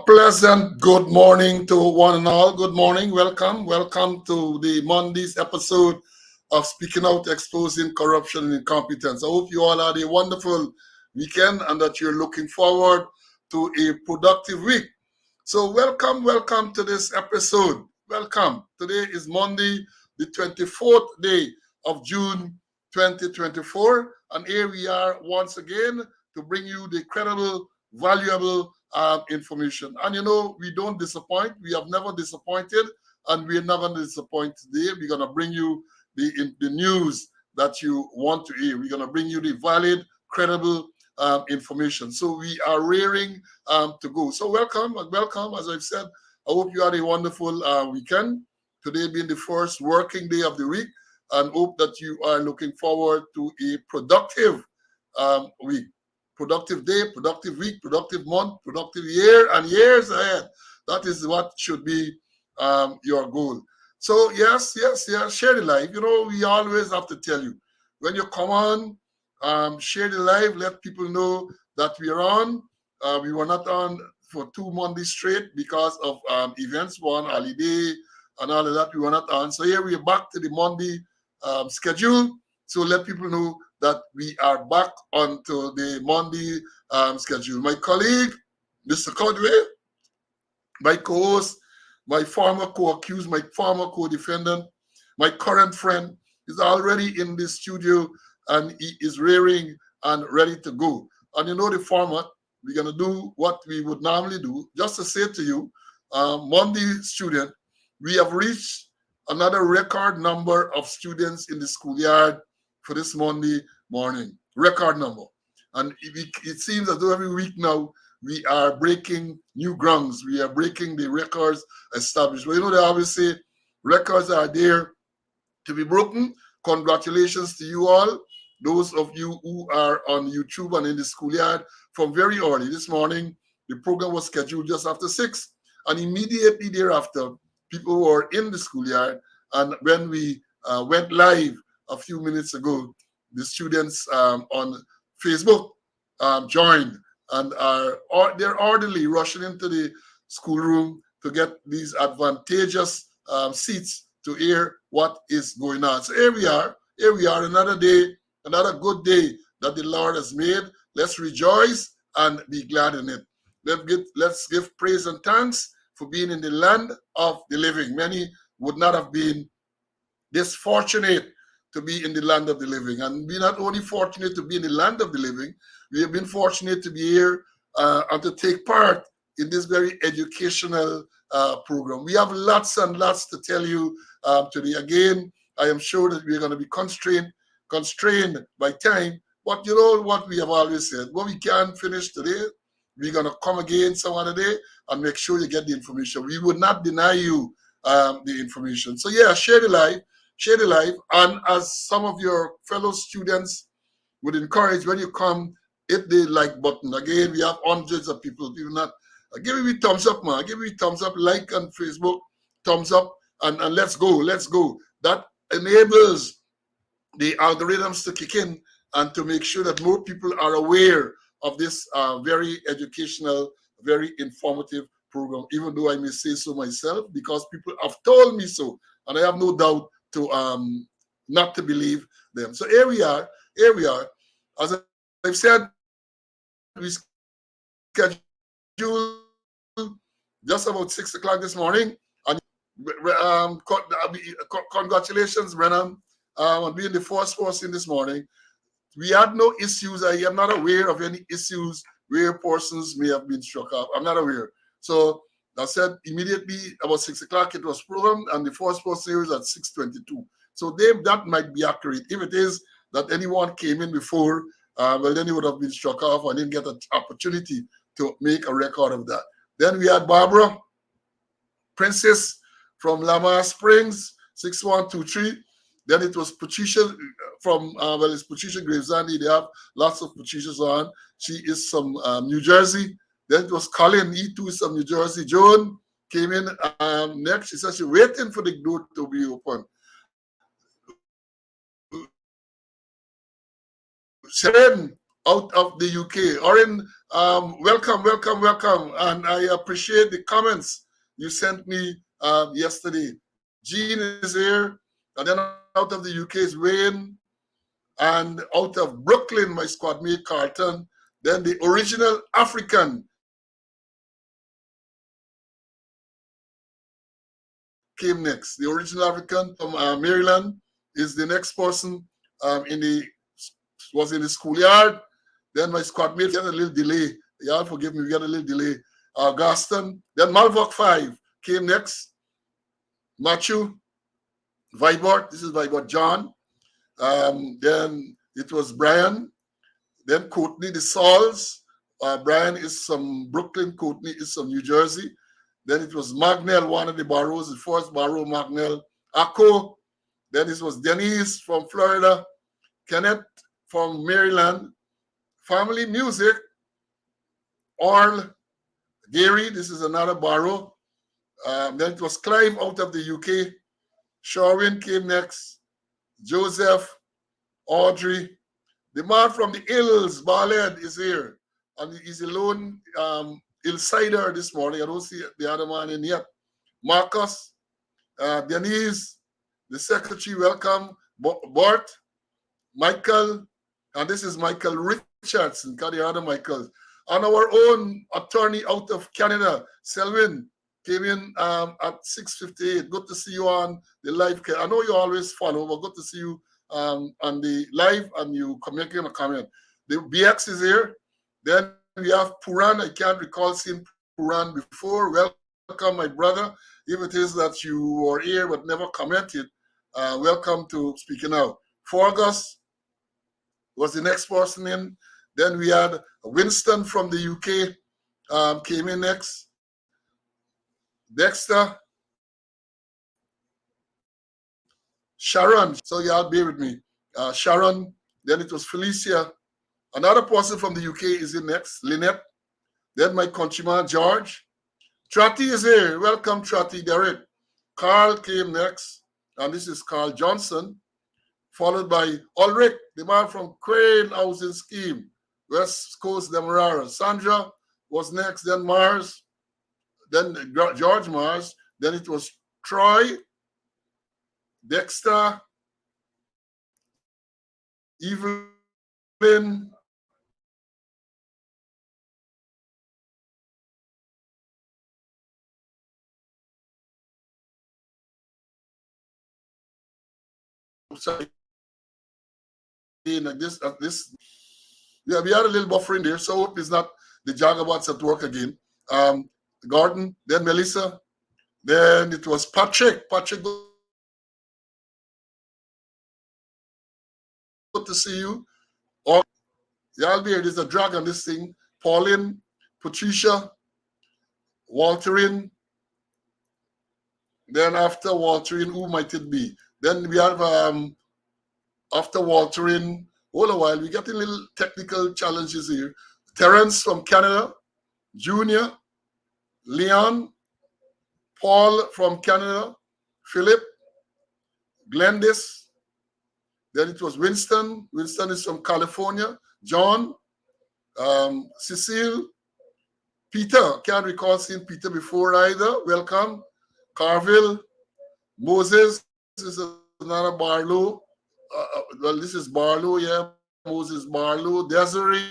pleasant good morning to one and all. Good morning. Welcome to the Monday's episode of Speaking Out, Exposing Corruption and Incompetence. I hope you all had a wonderful weekend and that you're looking forward to a productive week. So welcome to this episode. Welcome. Today is Monday, the 24th day of June 2024. And here we are once again to bring you the credible, valuable information. And we don't disappoint. We have never disappointed, and we're not going to disappoint today. We're going to bring you the news that you want to hear. We're going to bring you the valid, credible information. So we are rearing to go. So welcome. As I've said, I hope you had a wonderful weekend. Today being the first working day of the week, and hope that you are looking forward to a productive week. Productive day, productive week, productive month, productive year, and years ahead. That is what should be your goal. So yes, share the life. We always have to tell you, when you come on, share the live, let people know that we are on. We were not on for 2 Mondays straight because of events, one holiday and all of that. We were not on. So here we are back to the Monday schedule. So let people know that we are back onto the Monday schedule. My colleague, Mr. Codway, my co-host, my former co-accused, my former co-defendant, my current friend, is already in the studio and he is rearing and ready to go. And you know the format, we're going to do what we would normally do. Just to say to you, Monday student, we have reached another record number of students in the schoolyard for this Monday morning. Record number. And it seems as though every week now we are breaking new grounds. We are breaking the records established. Well, they always say records are there to be broken. Congratulations to you all. Those of you who are on YouTube and in the schoolyard from very early this morning. The program was scheduled just after 6. And immediately thereafter, people were in the schoolyard. And when we went live a few minutes ago, the students on Facebook joined and they're orderly rushing into the schoolroom to get these advantageous seats to hear what is going on. So here we are, another day, another good day that the Lord has made. Let's rejoice and be glad in it. Let's give praise and thanks for being in the land of the living. Many would not have been this fortunate to be in the land of the living. And we're not only fortunate to be in the land of the living, we have been fortunate to be here and to take part in this very educational program. We have lots and lots to tell you today. Again, I am sure that we're going to be constrained by time. But you know what we have always said, what we can't finish today, we're going to come again some other day and make sure you get the information. We would not deny you the information. So yeah, share the live. And as some of your fellow students would encourage, when you come, hit the like button. Again, we have hundreds of people not give me thumbs up, man. Give me thumbs up, like on Facebook, thumbs up, and let's go. That enables the algorithms to kick in and to make sure that more people are aware of this very educational, very informative program, even though I may say so myself, because people have told me so, and I have no doubt to not to believe them. So here we are. As I've said, we scheduled just about 6 o'clock this morning. And congratulations, Brennan, on being the first person this morning. We had no issues. I am not aware of any issues where persons may have been struck off. I'm not aware. So I said immediately about 6 o'clock it was programmed, and the first person was at 6:22. So that might be accurate. If it is that anyone came in before, well, then he would have been struck off and didn't get an opportunity to make a record of that. Then we had Barbara Princess from Lamar Springs, 6123. Then it was Patricia from, it's Patricia Gravesandi. They have lots of Patricias on. She is from New Jersey. Then it was Colin, he too is from New Jersey. Joan came in next. She said she's waiting for the door to be open. Sharon out of the UK. Orin, welcome, welcome, welcome. And I appreciate the comments you sent me yesterday. Jean is here, and then out of the UK is Wayne, and out of Brooklyn, my squad mate Carlton. Then the original African came next. The original African from Maryland is the next person in the was in the schoolyard. Then my squad mate, we had a little delay. Y'all forgive me, we got a little delay. Gaston. Then Malvok 5 came next. Matthew, Vibert, this is Vibert John. Then it was Brian. Then Courtney, the Sauls. Brian is from Brooklyn. Courtney is from New Jersey. Then it was Magnell, one of the Barrows, the first Barrow, Magnell. Akko. Then it was Denise from Florida. Kenneth from Maryland. Family Music. Orl. Gary, this is another Barrow. Then it was Clive out of the UK. Sherwin came next. Joseph. Audrey. The man from the hills, Barled, is here. And he's alone hillsider this morning. I don't see the other man in yet. Marcus, Denise, the secretary, welcome. Bart, Michael, and this is Michael Richardson, the other Michael. And our own attorney out of Canada, Selwyn, came in at 6:58. Good to see you on the live. I know you always follow, but good to see you on the live and you making a comment. The BX is here. Then we have Puran. I can't recall seeing Puran before. Welcome, my brother. If it is that you were here but never commented, welcome to Speaking Out. Fergus was the next person in. Then we had Winston from the UK came in next. Dexter. Sharon. So y'all bear with me. Sharon. Then it was Felicia. Another person from the UK is in next. Lynette. Then my countryman, George. Trati is here. Welcome, Trati. Derek. Carl came next. And this is Carl Johnson. Followed by Ulrich, the man from Crane Housing Scheme. West Coast Demerara. Sandra was next. Then Mars. Then George Mars. Then it was Troy. Dexter. Evelyn. Sorry. Like this. Yeah, we had a little buffer in there, so hope it's not the Jagabots at work again. Gordon, then Melissa, then it was Patrick. Patrick, good to see you. Y'all be here. There's a drag on this thing. Pauline, Patricia, Walterine. Then after Walterine, who might it be? Then we have after Walterine, all a while, we got a little technical challenges here. Terence from Canada, Junior, Leon, Paul from Canada, Philip, Glendis. Then it was Winston. Winston is from California. John, Cecile, Peter. Can't recall seeing Peter before either. Welcome. Carville, Moses. This is another Barlow. Well, this is Barlow, yeah. Moses Barlow. Desiree.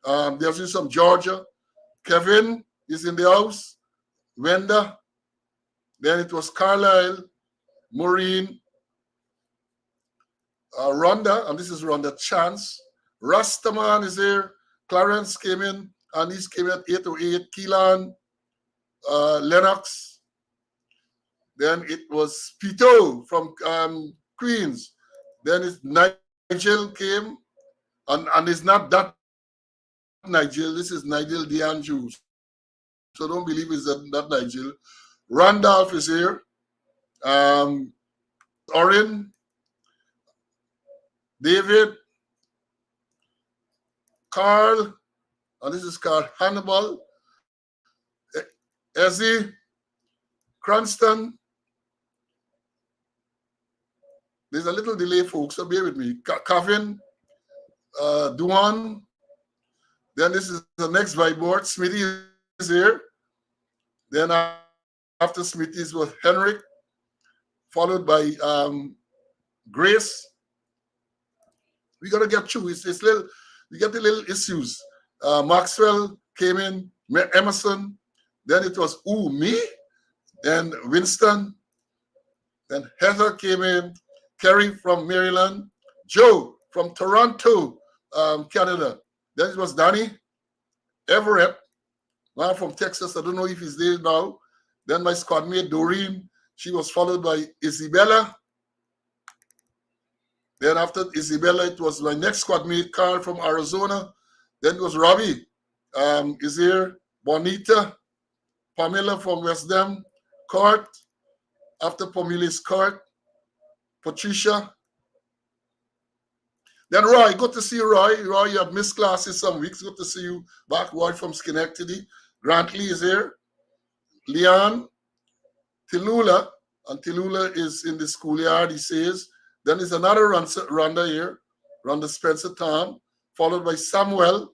Desiree from Georgia. Kevin is in the house. Wenda. Then it was Carlisle, Maureen, Rhonda, and this is Rhonda Chance. Rastaman is here. Clarence came in, and he's came at 8:08. Keelan, Lennox. Then it was Pito from Queens. Then it's Nigel came, and it's not that Nigel. This is Nigel D'Anjou. So don't believe it's that Nigel. Randolph is here. Orin, David, Carl, and this is Carl Hannibal, Ezzy, Cranston. There's a little delay, folks, so bear with me. Kevin, Duan. Then this is the next whiteboard. Smithy is here. Then after Smithy was Henrik, followed by Grace. We gotta get through. It's little, we get the little issues. Maxwell came in, Emerson. Then it was me. Then Winston. Then Heather came in. Kerry from Maryland. Joe from Toronto, Canada. Then it was Danny Everett, man from Texas. I don't know if he's there now. Then my squad mate Doreen. She was followed by Isabella. Then after Isabella, it was my next squad mate, Carl from Arizona. Then it was Robbie, is here. Bonita, Pamela from West Dem, Kurt. After Pamela is Kurt, Patricia. Then Roy, good to see you, Roy. Roy, you have missed classes some weeks. Good to see you back. Roy from Schenectady. Grantley is here. Leon, Tilula, and Tilula is in the schoolyard, he says. Then there's another Rhonda here, Rhonda Spencer Tom, followed by Samuel.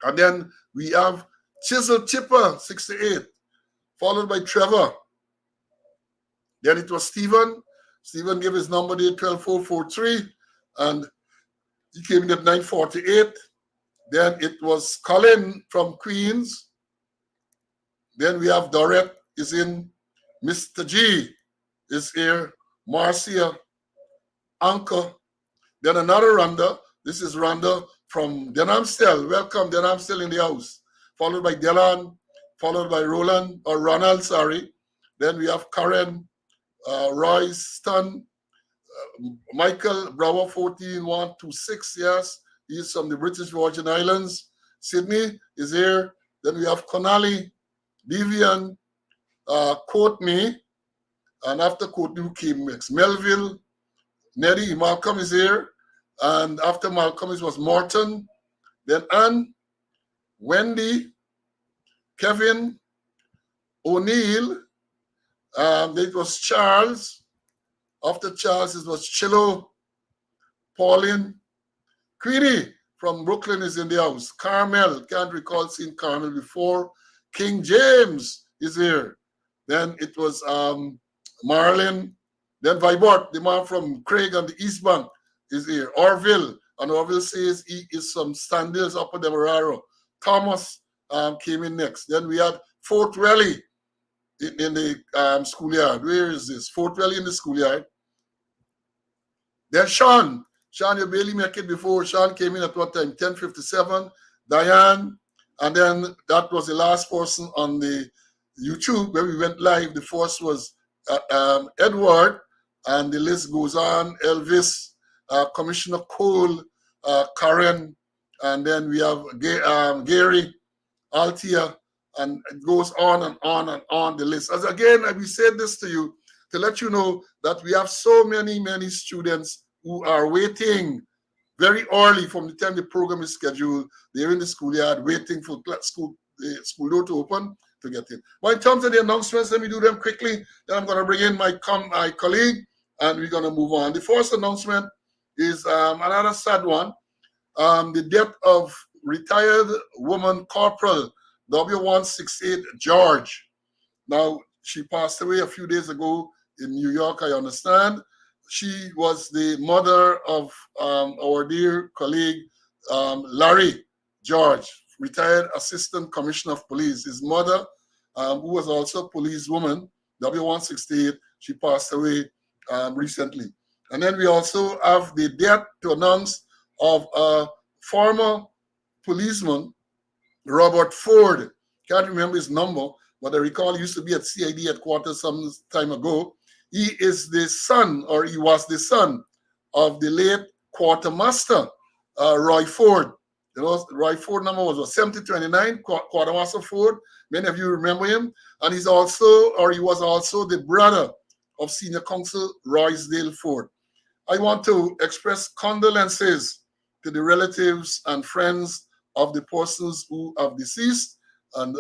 And then we have Chisel Chipper, 68, followed by Trevor. Then it was Stephen. Stephen gave his number there, 12443, and he came in at 948. Then it was Colin from Queens. Then we have Dorette is in. Mr. G is here. Marcia, Anka. Then another Rhonda. This is Rhonda from Denhamstel. Welcome, Denhamstel in the house. Followed by Dylan, followed by Ronald, sorry. Then we have Karen, Royston, Michael, Bravo 14126, yes. He's from the British Virgin Islands. Sydney is here. Then we have Connolly, Vivian, Courtney, and after Courtney came next. Melville, Neddy, Malcolm is here. And after Malcolm it was Morton, then Anne, Wendy, Kevin, O'Neill, then it was Charles. After Charles it was Chilo, Pauline, Queenie from Brooklyn is in the house. Carmel, can't recall seeing Carmel before. King James is here. Then it was Marlin. Then Vibort, the man from Craig on the East Bank, is here. Orville, and Orville says he is from Standills Upper Demerara. Thomas came in next. Then we had Fort Valley in the schoolyard. Where is this? Fort Valley in the schoolyard. Then Sean, you barely make it before. Sean came in at what time? 10:57. Diane, and then that was the last person on the YouTube where we went live. The first was Edward, and the list goes on. Elvis, Commissioner Cole, Karen, and then we have Gary, Altia, and it goes on and on and on the list. As again, we said this to you to let you know that we have so many students who are waiting very early from the time the program is scheduled. They're in the schoolyard waiting for the school door to open to get in. But in terms of the announcements, let me do them quickly. Then I'm going to bring in my colleague, and we're going to move on. The first announcement is another sad one. The death of retired woman Corporal W168 George. Now, she passed away a few days ago in New York, I understand. She was the mother of our dear colleague, Larry George, retired Assistant Commissioner of Police. His mother, who was also a policewoman, W168, she passed away recently. And then we also have the death to announce of a former policeman, Robert Ford. Can't remember his number, but I recall he used to be at CID headquarters some time ago. He is the son, or he was the son, of the late quartermaster, Roy Ford. You know, Roy Ford number was 7029, Quartermaster Ford. Many of you remember him. And he's also, or he was also the brother of Senior Counsel Roysdale Ford. I want to express condolences to the relatives and friends of the persons who have deceased, and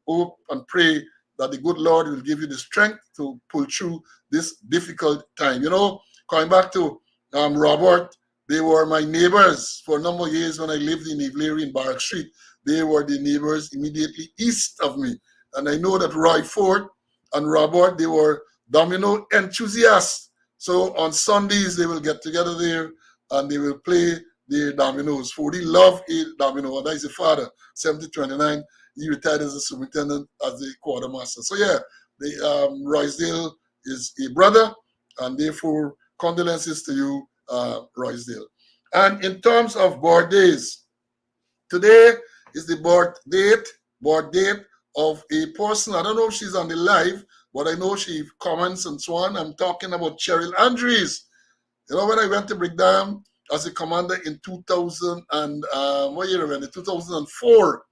hope and pray that the good Lord will give you the strength to pull through this difficult time. You know, coming back to Robert, They were my neighbors for a number of years when I lived in Ivlery in Barrack Street. They were the neighbors immediately east of me. And I know that Roy Ford and Robert, they were domino enthusiasts. So on Sundays, they will get together there and they will play the dominoes. Fordy loved a domino, and that is his father, 7029. He retired as a superintendent, as the quartermaster. So yeah, the Roysdale is a brother, and therefore condolences to you, Roysdale. And in terms of birthdays, today is the birth date of a person. I don't know if she's on the live, but I know she comments and so on. I'm talking about Cheryl Andrews. You know, when I went to Brickdam as a commander in 2000 and what year was it? 2004.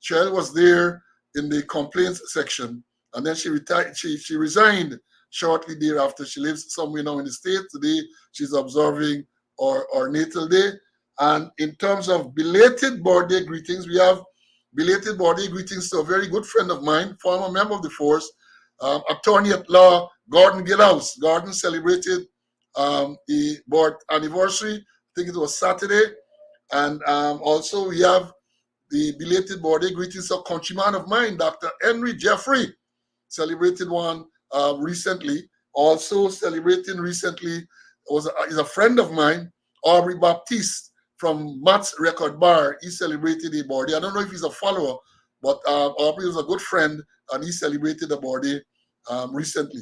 Cheryl was there in the complaints section, and then she retired. She resigned shortly thereafter. She lives somewhere now in the States. Today, she's observing our natal day. And in terms of belated birthday greetings, we have belated birthday greetings to a very good friend of mine, former member of the force, attorney at law, Gordon Gillhouse. Gordon celebrated the birth anniversary. I think it was Saturday. And also we have the belated birthday greetings of countryman of mine, Dr. Henry Jeffrey, celebrated one recently. Also celebrating recently is a friend of mine, Aubrey Baptiste from Matt's Record Bar. He celebrated a birthday. I don't know if he's a follower, but Aubrey was a good friend, and he celebrated a birthday recently.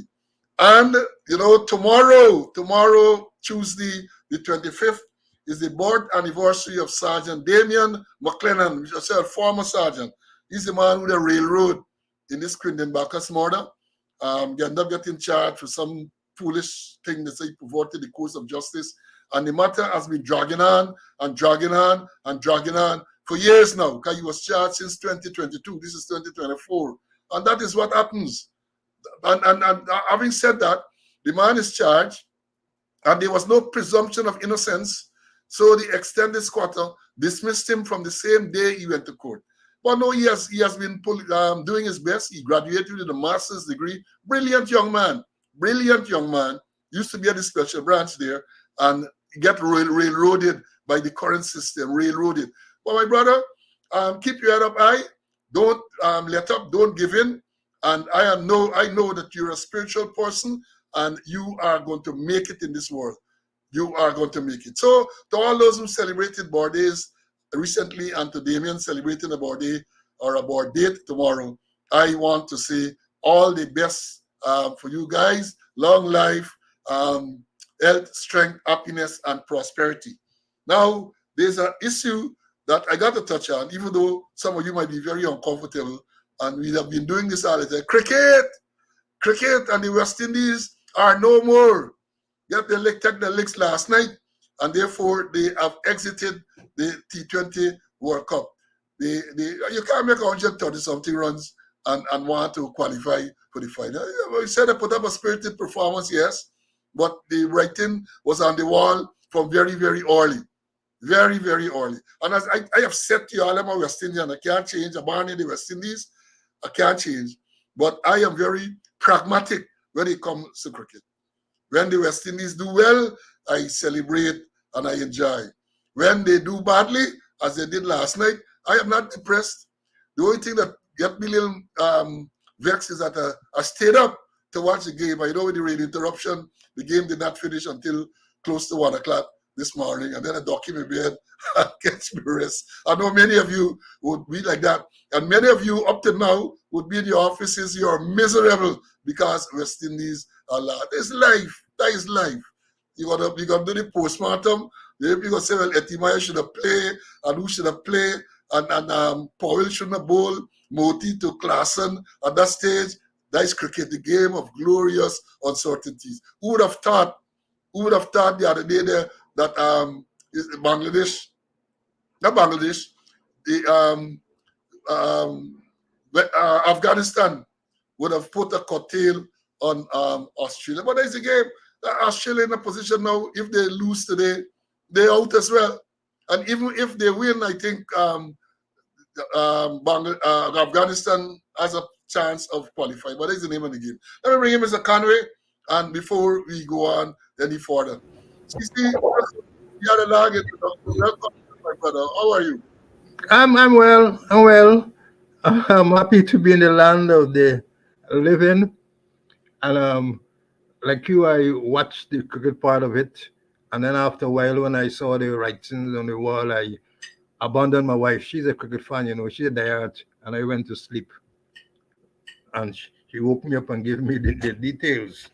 And you know, tomorrow, Tuesday, the 25th, is the birth anniversary of Sergeant Damian McLennan, which is a former sergeant. He's the man with the railroad in this Quindon Bacchus murder. He ended up getting charged for some foolish thing that he perverted the course of justice. And the matter has been dragging on and dragging on and dragging on for years now, because he was charged since 2022. This is 2024. And that is what happens. And having said that, the man is charged, and there was no presumption of innocence. So the extended squatter dismissed him from the same day he went to court. But no, he has been doing his best. He graduated with a master's degree. Brilliant young man. Brilliant young man. Used to be at the special branch there and get railroaded by the current system. Railroaded. But my brother, keep your head up high. Don't let up. Don't give in. And I know that you're a spiritual person, and you are going to make it in this world. You are going to make it. So to all those who celebrated birthdays recently, and to Damien celebrating a birthday or a birthday tomorrow, I want to say all the best for you guys. Long life, health, strength, happiness, and prosperity. Now, there's an issue that I got to touch on, even though some of you might be very uncomfortable, and we have been doing this all the time. Cricket and the West Indies are no more. Yet they took the licks last night, and therefore they have exited the T20 World Cup. You can't make 130-something runs and want to qualify for the final. We said they put up a spirited performance, yes, but the writing was on the wall from very, very early. Very, very early. And as I have said to you all, I'm a West Indian. I can't change. I'm born in the West Indies. I can't change. But I am very pragmatic when it comes to cricket. When the West Indies do well, I celebrate and I enjoy. When they do badly, as they did last night, I am not depressed. The only thing that get me a little vexed is that I stayed up to watch the game. I know with the rain interruption, the game did not finish until close to 1 o'clock this morning, and then I dock in my bed and catch me rest. I know many of you would be like that, and many of you up to now would be in your offices. You are miserable because West Indies are lost. It's life. That is life. You gotta do the postmortem. You're gonna say, well, Etimaya should have played, and who should have played, and Powell shouldn't have bowled, Moti to Klassen at that stage. That is cricket, the game of glorious uncertainties. Who would have thought the other day there that Bangladesh, not Bangladesh, the Afghanistan would have put a curtail on Australia. But there's a game. Australia in a position now, if they lose today, they're out as well. And even if they win, I think Afghanistan has a chance of qualifying. But that's the name of the game. Let me bring in Mr. Conway, and before we go on any further. CC, You had a long introduction. Welcome, my brother. How are you? I'm well. I'm well. I'm happy to be in the land of the living, and like you, I watched the cricket part of it, and then after a while, when I saw the writings on the wall, I abandoned my wife. She's a cricket fan, She's a diehard, and I went to sleep, and she woke me up and gave me the details.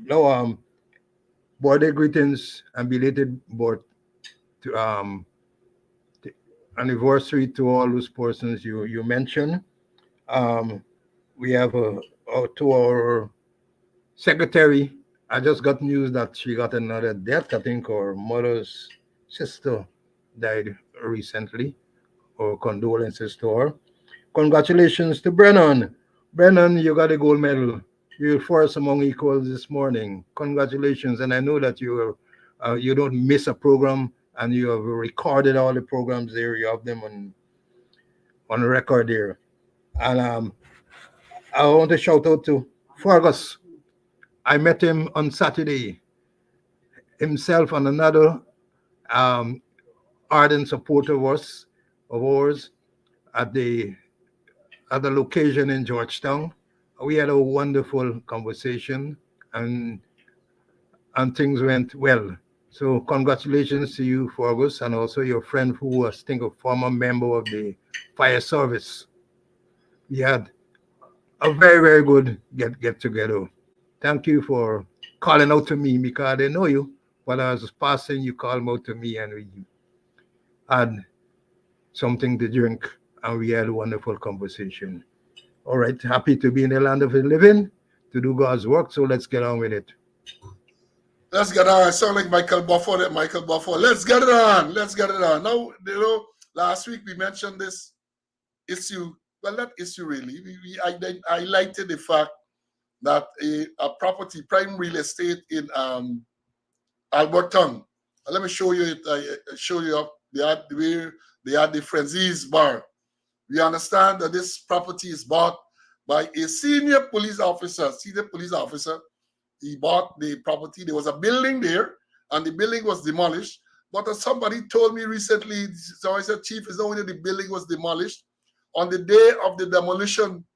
Now, birthday greetings and belated birth to the anniversary to all those persons you mentioned. Um, we have to our secretary. I just got news that she got another death. I think her mother's sister died recently. Our condolences to her. Congratulations to Brennan. Brennan, you got a gold medal. You're first among equals this morning. Congratulations! And I know that you don't miss a program, and you have recorded all the programs there. You have them on record there. And I want to shout out to Fergus. I met him on Saturday, himself and another um, ardent supporter of ours at the location in Georgetown. We had a wonderful conversation, and and things went well. So congratulations to you, Fergus, and also your friend who was, I think, a former member of the fire service. We had a very good get together. Thank you for calling out to me because I didn't know you, but as I was passing, you called out to me, and we had something to drink, and we had a wonderful conversation. All right, happy to be in the land of the living to do God's work. So let's get on with it. Let's get on. I sound like Michael Buffo. That Michael Buffo. Let's get it on. Let's get it on. Now, last week we mentioned this issue. Well, not issue really. I highlighted the fact that a property, prime real estate in Alberton. Let me show you it. I show you up. Where they had the Frenzies bar. We understand that this property is bought by a senior police officer. He bought the property. There was a building there, and the building was demolished. But as somebody told me recently, so I said, Chief, is not only the building was demolished. On the day of the demolition,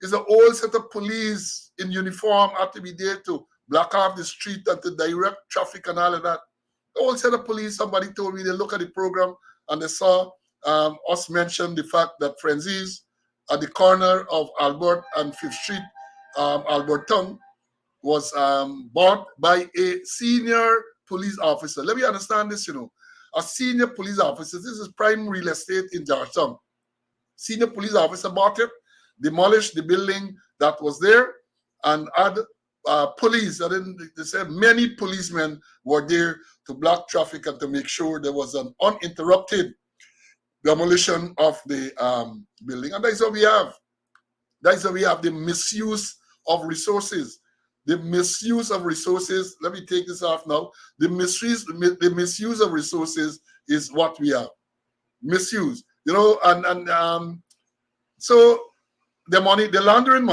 is an old set of police in uniform had to be there to block off the street and to direct traffic and all of that. The old set of police, somebody told me they look at the program and they saw us mention the fact that Frenzies at the corner of Albert and Fifth Street, Alberton, was bought by a senior police officer. Let me understand this, A senior police officer, this is prime real estate in Georgetown. Senior police officer bought it, demolished the building that was there, and had police. And then they said many policemen were there to block traffic and to make sure there was an uninterrupted demolition of the building. And that's what we have. That's what we have, the misuse of resources. The misuse of resources, let me take this off now. The misuse of resources is what we have. Misuse. So the money, the laundering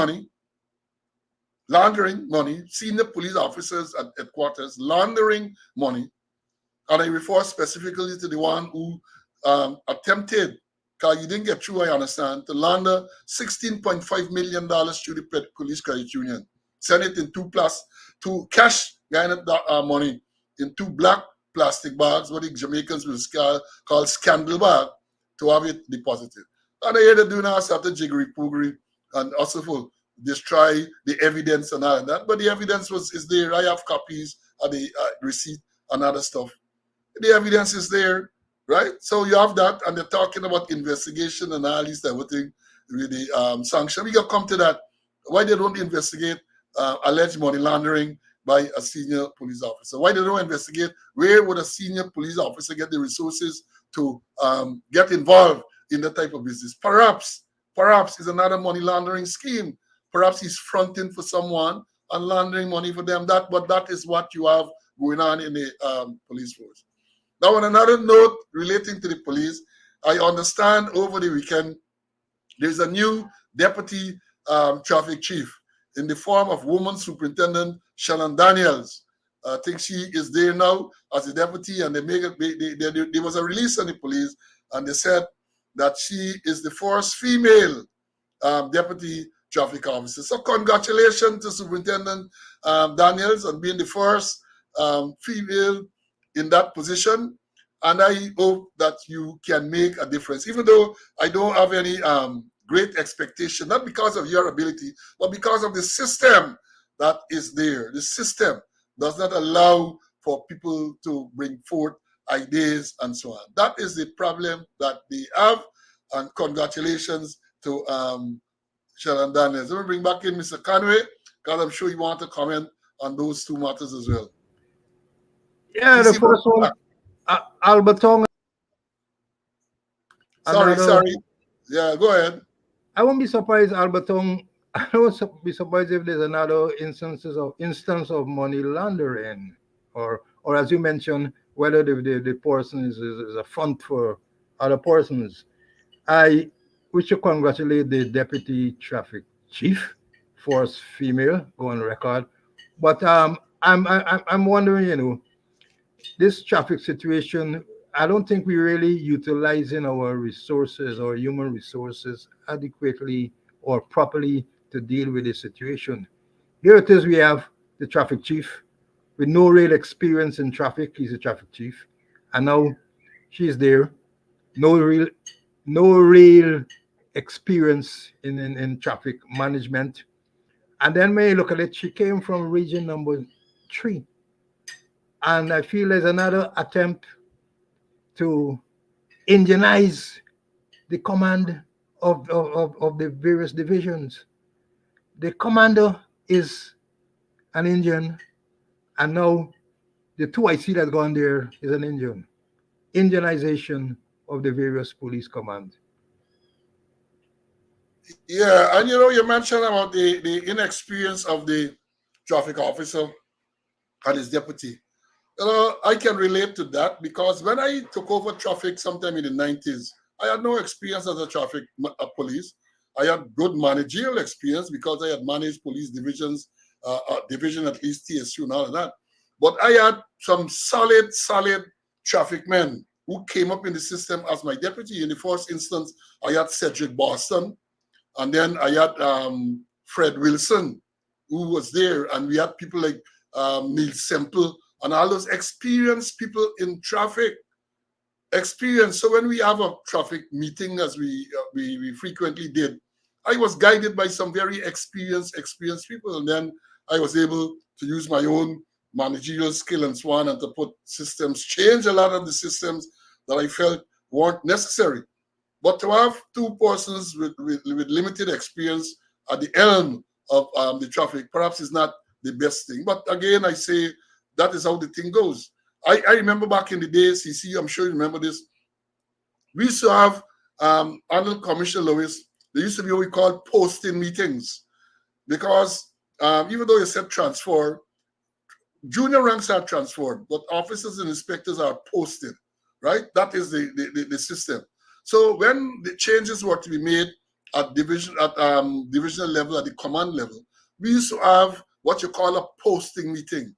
money, senior police officers at headquarters, laundering money, and I refer specifically to the one who attempted, because you didn't get through, I understand, to launder $16.5 million through the police credit union. Send it in two cash money in two black plastic bags, what the Jamaicans will call scandal bag, to have it deposited. And they had to do now after jiggery poogery and also for destroy the evidence and all of that. But the evidence is there. I have copies of the receipt and other stuff. The evidence is there, right? So you have that, and they're talking about investigation and all these type of thing with the sanction. We can come to that. Why they don't investigate alleged money laundering by a senior police officer? Why they don't investigate where would a senior police officer get the resources to get involved in that type of business? Perhaps is another money laundering scheme. Perhaps he's fronting for someone and laundering money for them. But that is what you have going on in the police force. Now, on another note relating to the police, I understand over the weekend there's a new deputy traffic chief in the form of woman superintendent Shannon Daniels. I think she is there now as a deputy, and there was a release on the police, and they said that she is the first female deputy traffic officer. So congratulations to Superintendent Daniels on being the first female in that position. And I hope that you can make a difference, even though I don't have any great expectation, not because of your ability, but because of the system that is there. The system does not allow for people to bring forth ideas and so on. That is the problem that they have. And congratulations to Sharon Daniels. Let me bring back in Mr. Conway, because I'm sure you want to comment on those two matters as well. Yeah, the TC, first one, Albertong. Another, sorry. Yeah, go ahead. I won't be surprised, Albertong. I won't be surprised if there's another instance of money laundering, or as you mentioned, whether the person is a front for other persons. I wish to congratulate the deputy traffic chief, first female, go on record. But I'm wondering, this traffic situation, I don't think we're really utilizing our resources or human resources adequately or properly to deal with this situation. Here it is, we have the traffic chief with no real experience in traffic. He's a traffic chief. And now she's there, no real no real experience in traffic management. And then when you look at it, she came from region number 3. And I feel there's another attempt to Indianize the command of the various divisions. The commander is an Indian, and now the two I see that gone there is an Indian. Indianization of the various police command. Yeah, and you mentioned about the inexperience of the traffic officer and his deputy. I can relate to that because when I took over traffic sometime in the 90s, I had no experience as a traffic police. I had good managerial experience because I had managed police divisions, division at least TSU and all of that. But I had some solid traffic men who came up in the system as my deputy. In the first instance, I had Cedric Boston, and then I had Fred Wilson, who was there, and we had people like Neil Semple, and all those experienced people in traffic. Experience. So when we have a traffic meeting, as we frequently did, I was guided by some very experienced people, and then I was able to use my own managerial skill and so on, and to put systems, change a lot of the systems that I felt weren't necessary. But to have two persons with limited experience at the helm of the traffic perhaps is not the best thing. But again, I say that is how the thing goes. I remember back in the days, CC, I'm sure you remember this, we used to have, under Commissioner Lewis, there used to be what we call posting meetings. Because even though you said transfer, junior ranks are transferred, but officers and inspectors are posted, right? That is the system. So when the changes were to be made at divisional level, at the command level, we used to have what you call a posting meeting,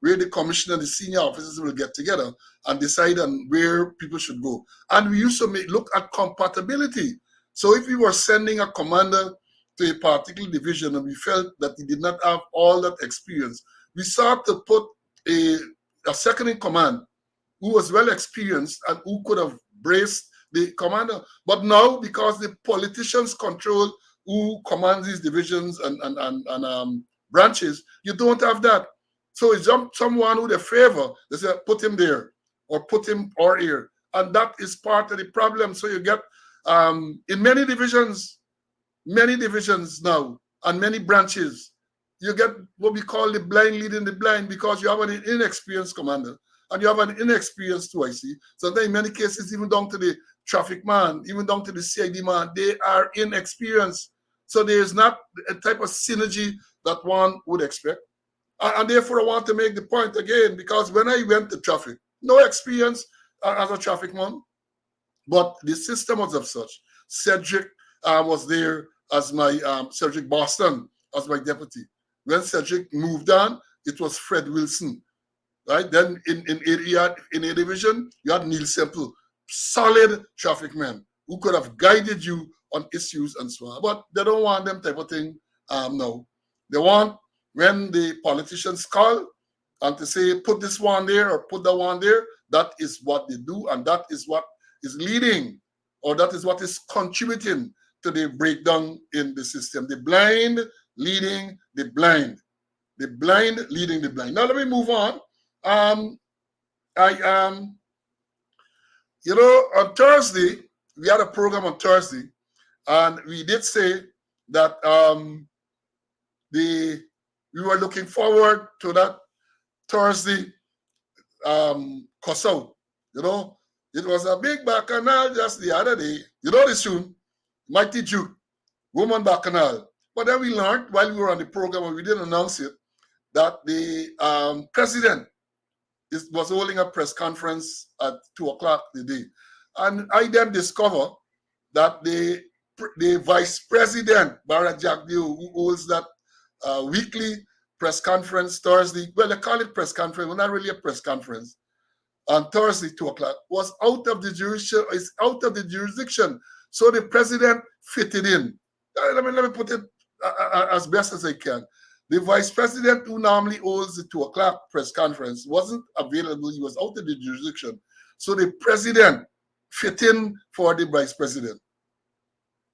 where the commissioner and the senior officers will get together and decide on where people should go. And we used to look at compatibility. So if we were sending a commander to a particular division and we felt that he did not have all that experience, we sought to put a second in command who was well experienced and who could have braced the commander. But now, because the politicians control who commands these divisions and branches, you don't have that. So it's someone who they favor. They say, put him there or put him or here. And that is part of the problem. So you get, in many divisions now and many branches, you get what we call the blind leading the blind, because you have an inexperienced commander and you have an inexperienced 2IC. Sometimes in many cases, even down to the traffic man, even down to the CID man, they are inexperienced. So there is not a type of synergy that one would expect. And therefore, I want to make the point again, because when I went to traffic, no experience as a traffic man, but the system was of such. Cedric was there as my, Cedric Boston as my deputy. When Cedric moved on, it was Fred Wilson right? Then in A division, you had Neil Semple, solid traffic man who could have guided you on issues and so on. But they don't want them type of thing now. They want when the politicians call and to say put this one there or put that one there, that is what they do, and that is what is leading, or that is what is contributing to the breakdown in the system. The blind leading the blind. The blind leading the blind. Now let me move on. I on Thursday, we had a program on Thursday, and we did say that we were looking forward to that Thursday cuss out. It was a big bacchanal just the other day. You know this tune, Mighty Duke, Woman Bacchanal. But then we learned while we were on the program, and we didn't announce it, that the president was holding a press conference at 2 o'clock today. And I then discover that the vice president, Barra Jagdeo, who holds that weekly press conference Thursday, well, they call it press conference, but not really a press conference, on Thursday, 2 o'clock, was out of the jurisdiction, is out of the jurisdiction. So the president fitted in. Let me put it as best as I can. The vice president, who normally holds the 2 o'clock press conference, wasn't available. He was out of the jurisdiction. So the president fit in for the vice president.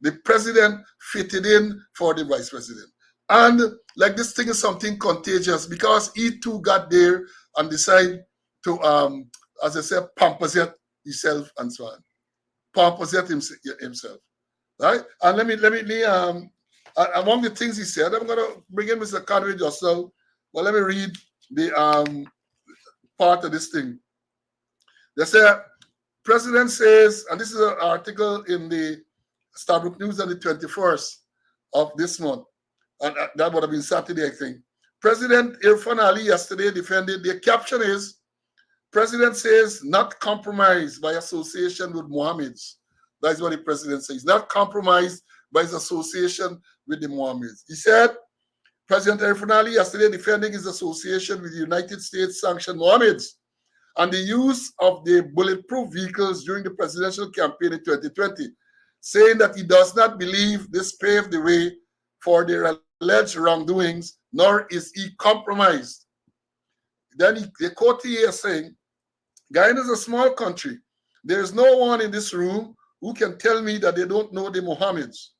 The president fitted in for the vice president. And like this thing is something contagious, because he too got there and decided to, as I said, pomposet himself and so on. Pomposet himself. Right? And let me among the things he said, I'm going to bring in Mr. Conway just now, but let me read the part of this thing. They say, President says, and this is an article in the Starbrook News on the 21st of this month, and that would have been Saturday, I think. President Irfan Ali yesterday defended, the caption is, President says not compromised by association with Mohammeds. That's what the president says, not compromised by his association with the Mohammeds. He said, President Irfan Ali yesterday defending his association with the United States sanctioned Mohammeds and the use of the bulletproof vehicles during the presidential campaign in 2020, saying that he does not believe this paved the way for their alleged wrongdoings, nor is he compromised. Then the quote here saying, Guyana is a small country. There is no one in this room who can tell me that they don't know the Mohammeds.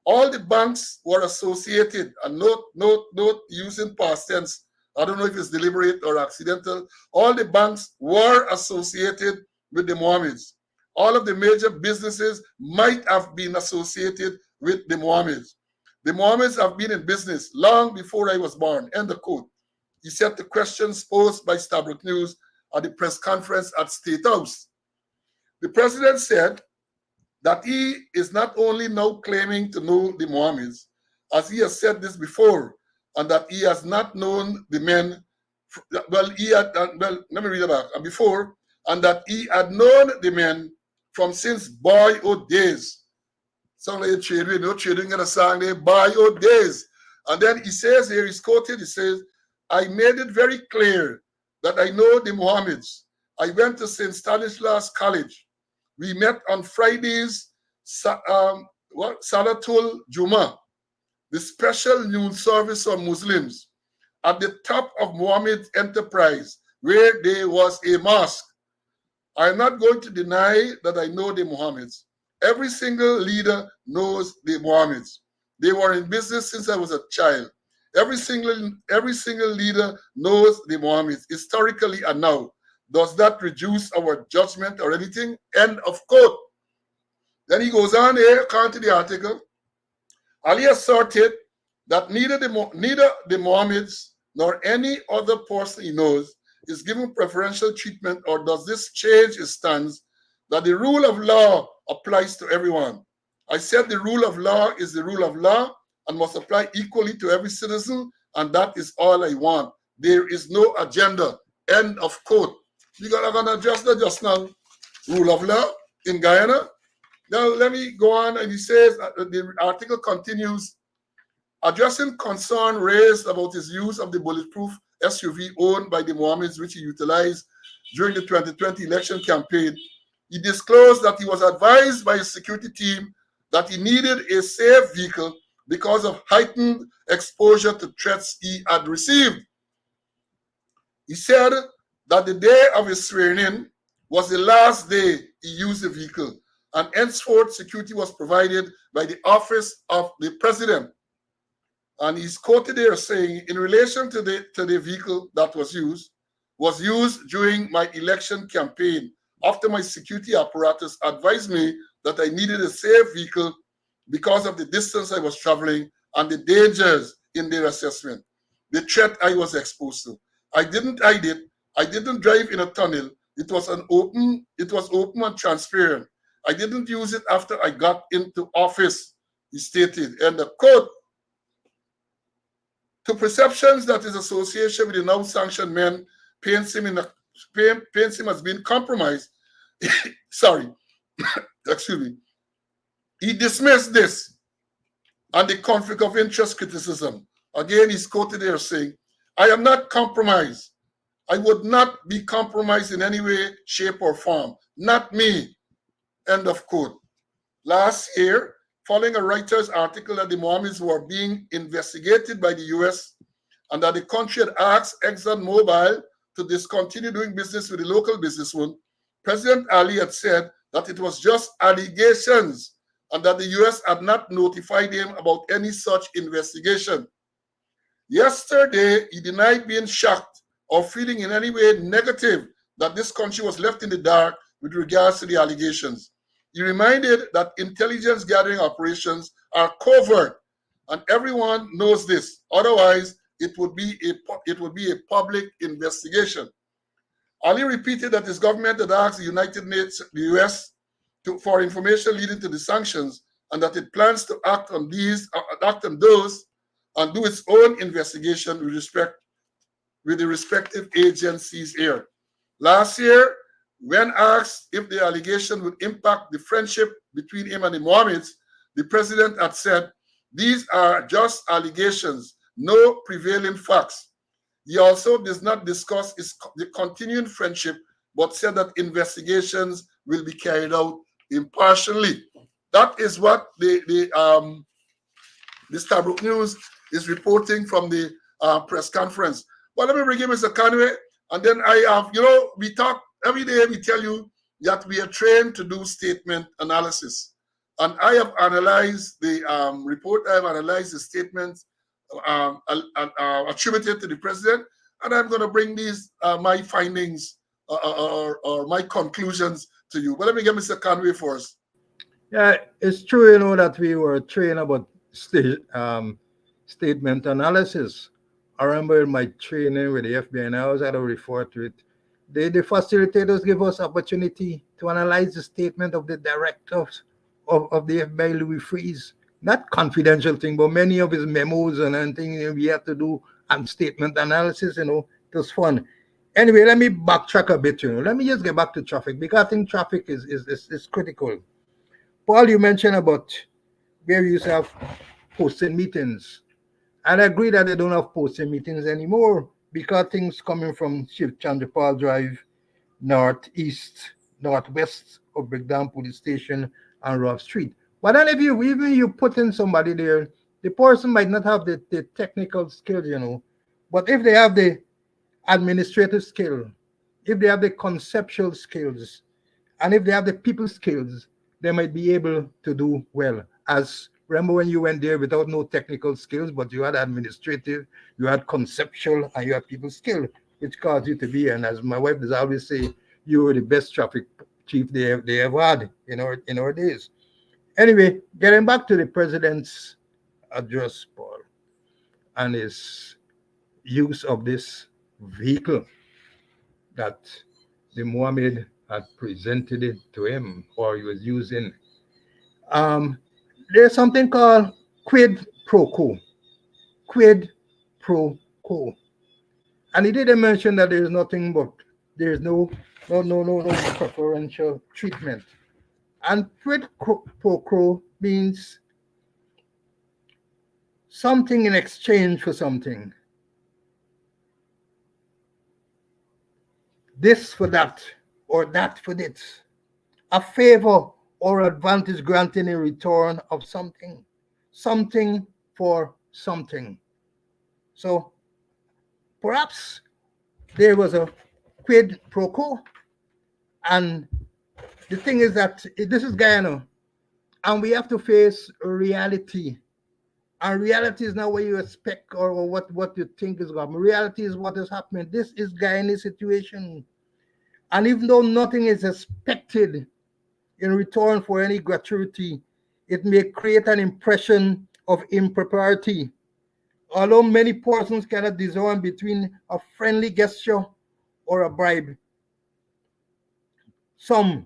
All the banks were associated, and note using past tense. I don't know if it's deliberate or accidental. All the banks were associated with the Mohammeds. All of the major businesses might have been associated with the Mohammeds. The Mohammeds have been in business long before I was born. End of quote. He said the questions posed by Starbrook News at the press conference at State House. The president said that he is not only now claiming to know the Mohammeds, as he has said this before, and that he has not known the men, let me read it back, and before, and that he had known the men from since boyhood days. Sound like a trading, trading in a song there, boyhood days. And then he says here, he's quoted, he says, I made it very clear that I know the Mohammeds. I went to St. Stanislaus College. We met on Fridays, Salatul Juma, the special noon service for Muslims, at the top of Mohammed Enterprise, where there was a mosque. I am not going to deny that I know the Mohammeds. Every single leader knows the Mohammeds. They were in business since I was a child. Every single leader knows the Mohammeds, historically and now. Does that reduce our judgment or anything? End of quote. Then he goes on here, according to the article. Ali asserted that neither the Mohammeds nor any other person he knows is given preferential treatment, or does this change his stance that the rule of law applies to everyone. I said the rule of law is the rule of law and must apply equally to every citizen, and that is all I want. There is no agenda. End of quote. You got to adjust that just now. Rule of law in Guyana. Now let me go on, and he says, the article continues, Addressing concern raised about his use of the bulletproof SUV owned by the Mohammeds, which he utilized during the 2020 election campaign, he disclosed that he was advised by his security team that he needed a safe vehicle because of heightened exposure to threats he had received. He said that the day of his swearing in was the last day he used the vehicle, and henceforth security was provided by the office of the president. And he's quoted there saying, in relation to the vehicle that was used during my election campaign after my security apparatus advised me that I needed a safe vehicle because of the distance I was traveling and the dangers in their assessment, the threat I was exposed to. I didn't hide it. I didn't drive in a tunnel. It was open and transparent. I didn't use it after I got into office, he stated. And the quote, to perceptions that his association with the now sanctioned men paints him as being compromised. Sorry, excuse me. He dismissed this and the conflict of interest criticism. Again, he's quoted there saying, I am not compromised. I would not be compromised in any way, shape, or form. Not me. End of quote. Last year, following a Reuters article that the Mohammeds were being investigated by the US and that the country had asked ExxonMobil to discontinue doing business with the local businessman, President Ali had said that it was just allegations and that the US had not notified him about any such investigation. Yesterday, he denied being shocked or feeling in any way negative that this country was left in the dark with regards to the allegations. He reminded that intelligence gathering operations are covert, and everyone knows this. Otherwise, it would be a public investigation. Ali repeated that his government had asked the United Nations, the US, for information leading to the sanctions, and that it plans to act on those, and do its own investigation with the respective agencies here. Last year, when asked if the allegation would impact the friendship between him and the Mohammeds, the president had said, these are just allegations, no prevailing facts. He also does not discuss the continuing friendship, but said that investigations will be carried out impartially. That is what the Starbrook News is reporting from the press conference. But let me bring in Mr. Conway, and then I have, we talk every day, we tell you that we are trained to do statement analysis. And I have analyzed the report, I have analyzed the statements attributed to the president, and I'm going to bring these, my findings or my conclusions to you. But let me get Mr. Conway first. Yeah, it's true, that we were trained about statement analysis. I remember in my training with the FBI, and I always had to refer to it. The facilitators give us opportunity to analyze the statement of the directors of the FBI, Louis Freeze. Not confidential thing, but many of his memos and anything we had to do and statement analysis, it was fun. Anyway, let me backtrack a bit, Let me just get back to traffic because I think traffic is critical. Paul, you mentioned about where you used to have posted meetings. And I agree that they don't have posted meetings anymore because things coming from Shiv Chandrapal Drive, northeast, northwest of Brigdam Police Station and Rough Street. But then if you put in somebody there, the person might not have the technical skills, But if they have the administrative skill, if they have the conceptual skills, and if they have the people skills, they might be able to do well. As remember when you went there without no technical skills, but you had administrative, you had conceptual, and you had people skill, which caused you to be. And as my wife does always say, you were the best traffic chief they ever had in our days. Anyway, getting back to the president's address, Paul, and his use of this vehicle that the Mohammed had presented it to him, or he was using. There's something called quid pro quo. Quid pro quo. And he didn't mention that there's nothing but there's no preferential treatment. And quid pro quo means something in exchange for something. This for that, or that for this. A favor or advantage granted in return of something. Something for something. So perhaps there was a quid pro quo. And the thing is that this is Guyana, and we have to face reality. And reality is not what you expect or what you think is going to happen. Reality is what is happening. This is Guyana's situation. And even though nothing is expected in return for any gratuity, it may create an impression of impropriety. Although many persons cannot discern between a friendly gesture or a bribe, some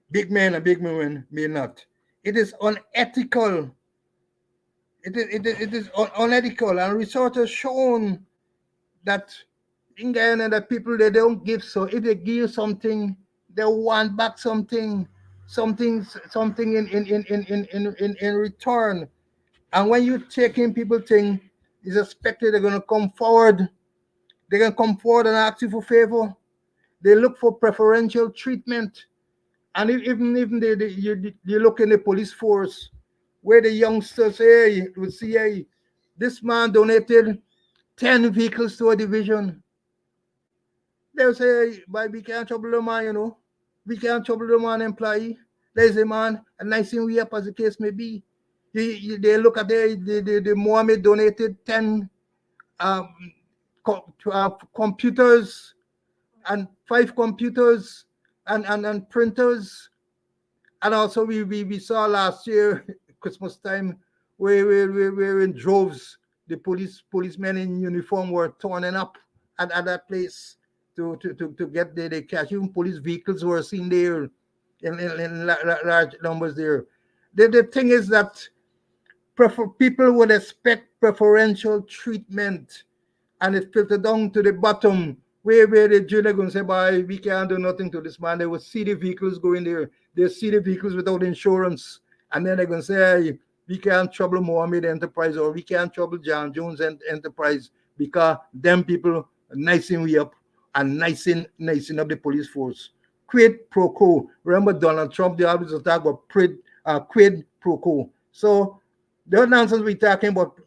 big men and big women may not. It is unethical. It is unethical, and research has shown that in Guyana that people they don't give, so if they give something, they want back something in return. And when you take in people thing, it's expected they're gonna come forward. They can come forward and ask you for favor. They look for preferential treatment. And even you look in the police force where the youngsters say, will see, hey, this man donated 10 vehicles to a division. They'll say, but we can't trouble the man, We can't trouble the man employee. There's a man, a nice thing we up as the case may be. They look at the Mohammed donated 10 um, computers and 5 computers and printers. And also we saw last year, Christmas time, where in droves, the policemen in uniform were turning up at that place to get the cash. Even police vehicles were seen there in large numbers there. The thing is that people would expect preferential treatment, and it filtered down to the bottom where the junior going to say, boy, we can't do nothing to this man. They will see the vehicles going there. They see the vehicles without insurance. And then they're going to say, hey, we can't trouble Mohammed Enterprise, or we can't trouble John Jones Enterprise, because them people nicing we up and nicing up the police force. Quid pro quo. Remember Donald Trump, they always talk about quid pro quo. So the nonsense we're talking about,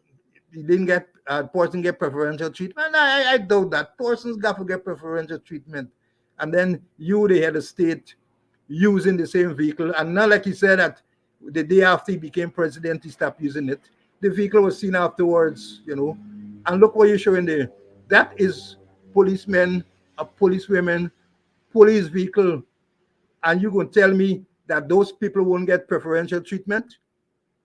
he didn't get person get preferential treatment. I doubt that. Persons got to get preferential treatment. And then you, the head of state, using the same vehicle. And not like he said that the day after he became president, he stopped using it. The vehicle was seen afterwards. And look what you're showing there. That is policemen, a policewomen, police vehicle. And you going to tell me that those people won't get preferential treatment?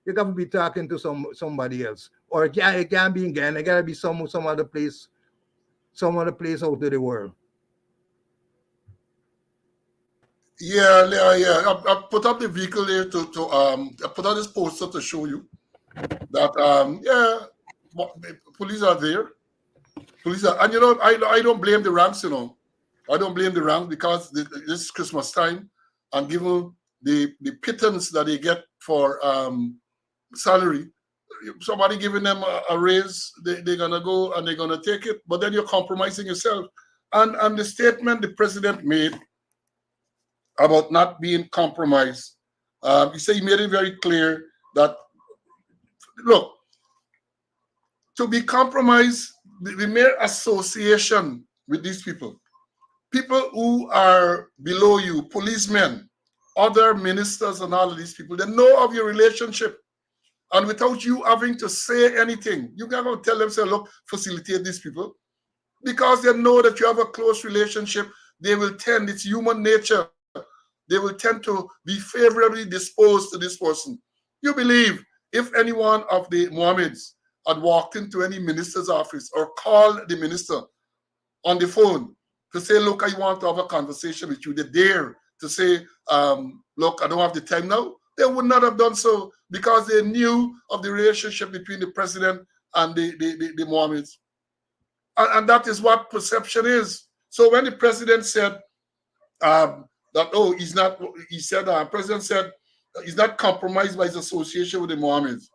You got to be talking to somebody else, or it can't be in Ghana. It got to be some other place, out of the world. Yeah. I put up the vehicle there I put out this poster to show you that police are there. Police are, and I don't blame the ranks. I don't blame the ranks, because this Christmas time, and given the pittance that they get for salary, somebody giving them a raise, they're gonna go and they're gonna take it. But then you're compromising yourself. And the statement the president made about not being compromised, he made it very clear that, look, to be compromised, the mere association with these people who are below you, policemen, other ministers, and all of these people, they know of your relationship. And without you having to say anything, you can go tell them, say, look, facilitate these people. Because they know that you have a close relationship, they will tend, it's human nature, they will tend to be favorably disposed to this person. You believe if any one of the Mohammeds had walked into any minister's office or called the minister on the phone to say, look, I want to have a conversation with you, they dare to say, look, I don't have the time now, they would not have done so, because they knew of the relationship between the president and the Mohammeds. And that is what perception is. So when the president said that, oh, he's not, he said, president said he's not compromised by his association with the Mohammeds.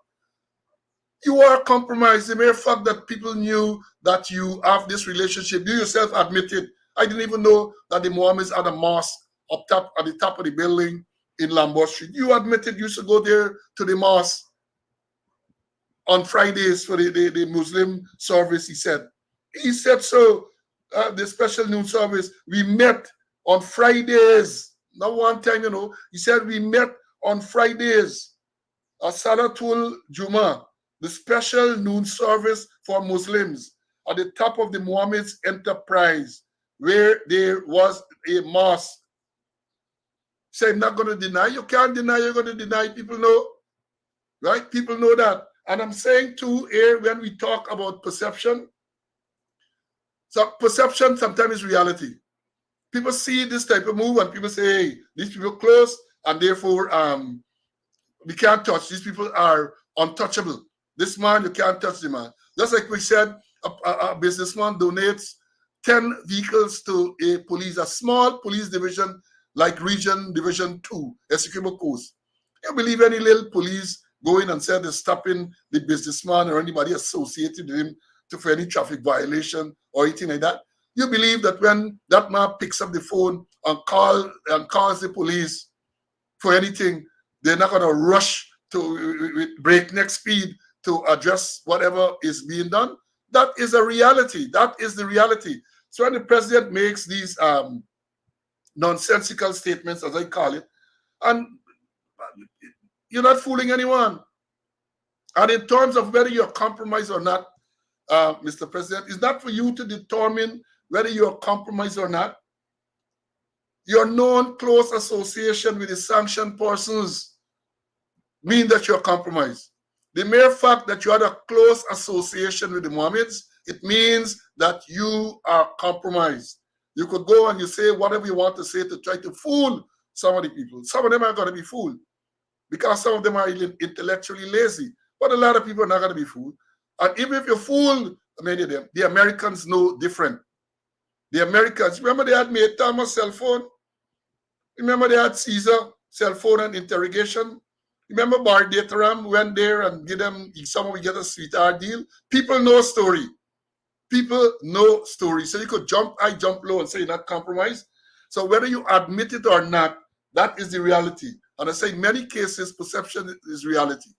You are compromised. The mere fact that people knew that you have this relationship, you yourself admitted. I didn't even know that the Mohammeds had a mosque up top at the top of the building in Lambert Street. You admitted you used to go there to the mosque on Fridays for the Muslim service, he said. He said so, the special noon service. We met on Fridays. Not one time, He said we met on Fridays. Salatul Juma, the special noon service for Muslims at the top of the Muhammad's enterprise, where there was a mosque. So I'm not going to deny. You can't deny. You're going to deny. People know, right? People know that. And I'm saying too here, when we talk about perception, so perception sometimes is reality. People see this type of move and people say, hey, these people close and therefore we can't touch. These people are untouchable. This man, you can't touch the man. Just like we said, a businessman donates 10 vehicles to a small police division like Region Division 2, Essequibo Coast. You believe any little police go in and say they're stopping the businessman or anybody associated with him for any traffic violation or anything like that? You believe that when that man picks up the phone and calls the police for anything, they're not going to rush to with breakneck speed to address whatever is being done? That is a reality. That is the reality. So when the president makes these nonsensical statements, as I call it, and you're not fooling anyone. And in terms of whether you're compromised or not, Mr. President, it's not for you to determine whether you're compromised or not. Your known close association with the sanctioned persons mean that you're compromised. The mere fact that you had a close association with the Mohammeds, it means that you are compromised. You could go and you say whatever you want to say to try to fool some of the people. Some of them are going to be fooled because some of them are intellectually lazy. But a lot of people are not going to be fooled. And even if you fool many of them, the Americans know different. The Americans, remember they had made Thomas cell phone? Remember they had Caesar cell phone and interrogation? Remember Bar Dataram went there and give them, someone will get a sweetheart deal? People know story. People know story. So you could jump low and say you're not compromised. So whether you admit it or not, that is the reality. And I say in many cases, perception is reality.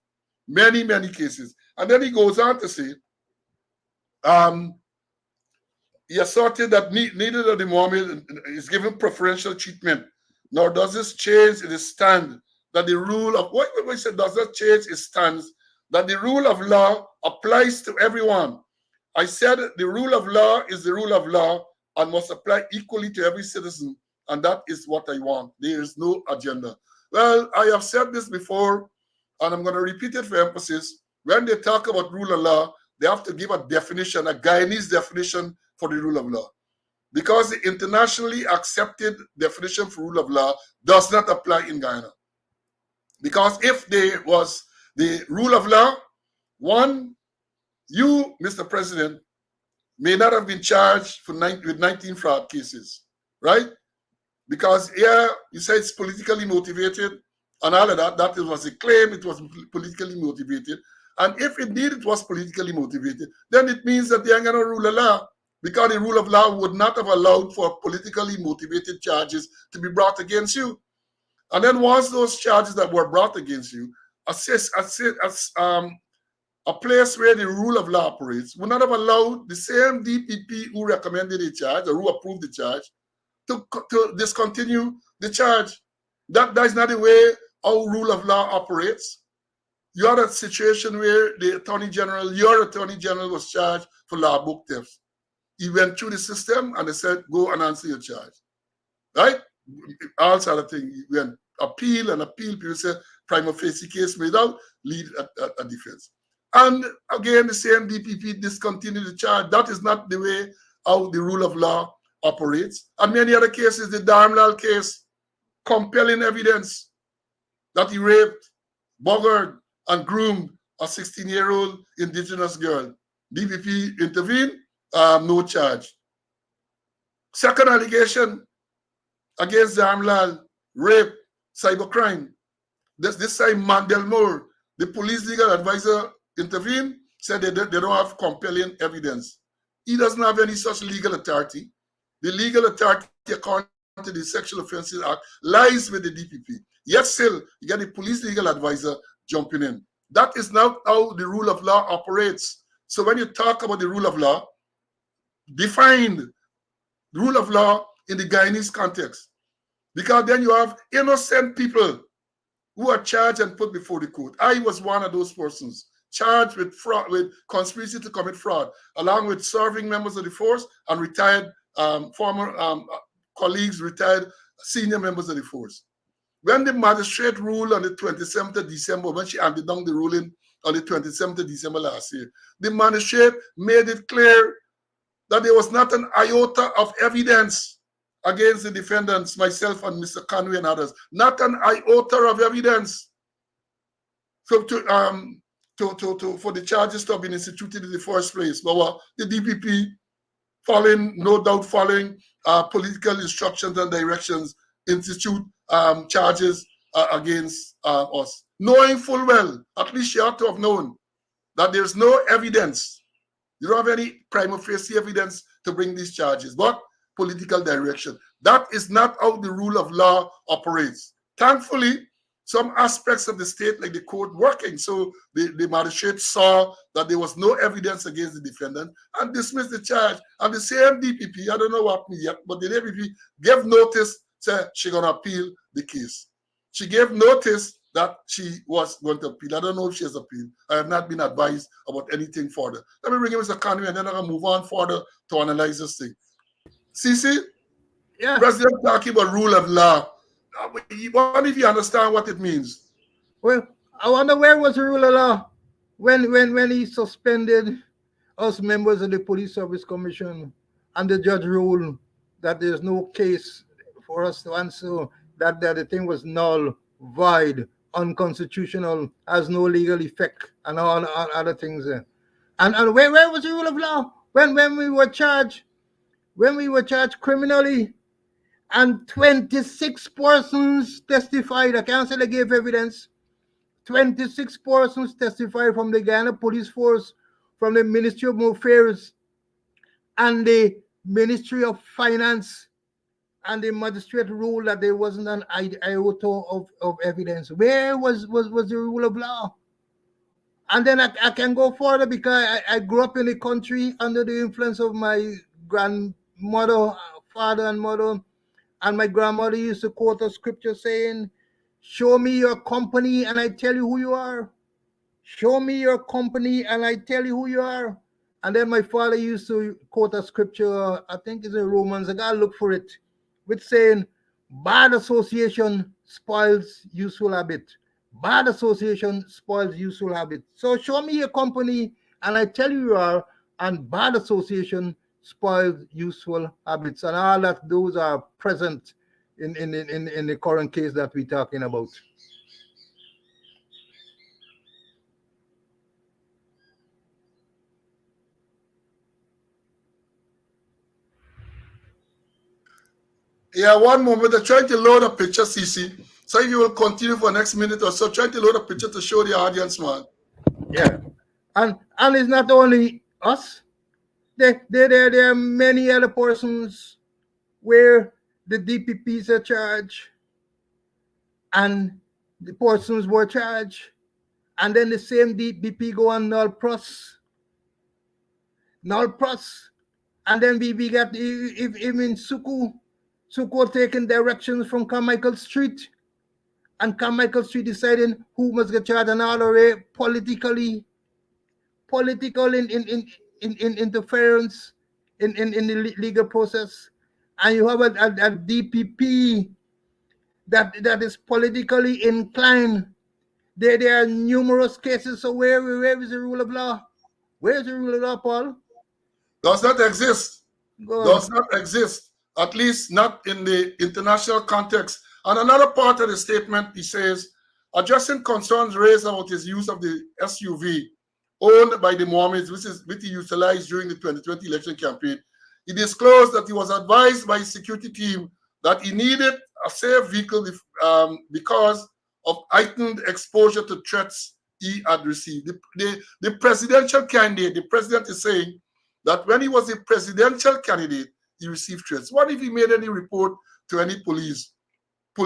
Many, many cases. And then he goes on to say, he asserted that neither of the Mohammed is given preferential treatment, nor does this change its stand that the rule of, what he said, does not change its stance that the rule of law applies to everyone. I said the rule of law is the rule of law and must apply equally to every citizen, and that is what I want. There is no agenda. Well, I have said this before, and I'm going to repeat it for emphasis. When they talk about rule of law, they have to give a definition, a Guyanese definition for the rule of law. Because the internationally accepted definition for rule of law does not apply in Guyana. Because if there was the rule of law, one, you, Mr. President, may not have been charged with 19 fraud cases, right? Because here you say it's politically motivated and all of that. That was a claim, it was politically motivated. And if indeed it was politically motivated, then it means that they ain't going to rule of law, because the rule of law would not have allowed for politically motivated charges to be brought against you. And then once those charges that were brought against you, a place where the rule of law operates would not have allowed the same DPP who recommended the charge or who approved the charge to discontinue the charge. That is not the way our rule of law operates. You had a situation where the Attorney General, your Attorney General, was charged for law book theft. He went through the system and they said, go and answer your charge. Right? All sort of things. He went appeal and appeal. People say prima facie case made out, lead a defense. And again, the same DPP discontinued the charge. That is not the way how the rule of law operates. And many other cases, the Darmlal case, compelling evidence that he raped, buggered, and groomed a 16-year-old indigenous girl. DPP intervened, no charge. Second allegation against Darmlal, rape, cybercrime. This time, Mandel Moore, the police legal advisor intervened, said they don't have compelling evidence. He doesn't have any such legal authority. The legal authority, according to the Sexual Offences Act, lies with the DPP. Yet still, you get the police legal advisor jumping in. That is not how the rule of law operates. So when you talk about the rule of law, define the rule of law in the Guyanese context. Because then you have innocent people who are charged and put before the court. I was one of those persons charged with fraud, with conspiracy to commit fraud, along with serving members of the force and retired former colleagues, retired senior members of the force. When the magistrate ruled on the 27th of December, when she handed down the ruling on the 27th of December last year, the magistrate made it clear that there was not an iota of evidence against the defendants, myself and Mr. Conway and others. Not an iota of evidence. So for the charges to have been instituted in the first place. But the DPP, no doubt following political instructions and directions, institute charges against us. Knowing full well, at least you ought to have known, that there's no evidence. You don't have any prima facie evidence to bring these charges, but political direction. That is not how the rule of law operates. Thankfully, some aspects of the state, like the court, working. So the magistrate saw that there was no evidence against the defendant and dismissed the charge. And the same DPP, I don't know what happened yet, but the DPP gave notice, said she's going to appeal the case. She gave notice that she was going to appeal. I don't know if she has appealed. I have not been advised about anything further. Let me bring in Mr. Conway, and then I'm going to move on further to analyze this thing. CC? Yeah. President talking about rule of law. What if you understand what it means? Well, I wonder where was the rule of law when he suspended us members of the Police Service Commission and the judge ruled that there's no case for us to answer, that the thing was null, void, unconstitutional, has no legal effect, and all other things. And where was the rule of law when we were charged criminally, and 26 persons testified? I can't say they gave evidence. 26 persons testified from the Guyana Police Force, from the Ministry of Home Affairs, and the Ministry of Finance, and the magistrate ruled that there wasn't an iota of evidence. Where was the rule of law? And then I can go further, because I grew up in the country under the influence of my grandmother, father and mother, and my grandmother used to quote a scripture saying, "Show me your company and I tell you who you are. Show me your company and I tell you who you are." And then my father used to quote a scripture, I think it's in Romans, I gotta look for it, with saying, "Bad association spoils useful habit. Bad association spoils useful habit." So show me your company and I tell you are, and bad association spoils useful habits. And all that, those are present in the current case that we're talking about. Yeah, one moment. I'm trying to load a picture, CC. So if you will continue for the next minute or so, trying to load a picture to show the audience, man. Yeah. And it's not only us. There are many other persons where the DPPs are charged and the persons were charged, and then the same DPP go on null pros, and then we got even Suku taking directions from Carmichael Street, and Carmichael Street deciding who must get charged, and all the way political interference in the legal process. And you have a DPP that is politically inclined. There are numerous cases. So where is the rule of law? Where is the rule of law, Paul? Does not exist. Does not exist. At least not in the international context. And another part of the statement, he says, addressing concerns raised about his use of the SUV owned by the Mohammeds, which he utilized during the 2020 election campaign, he disclosed that he was advised by his security team that he needed a safe vehicle because of heightened exposure to threats he had received. The presidential candidate, the president is saying that when he was a presidential candidate, he received threats. What if he made any report to any police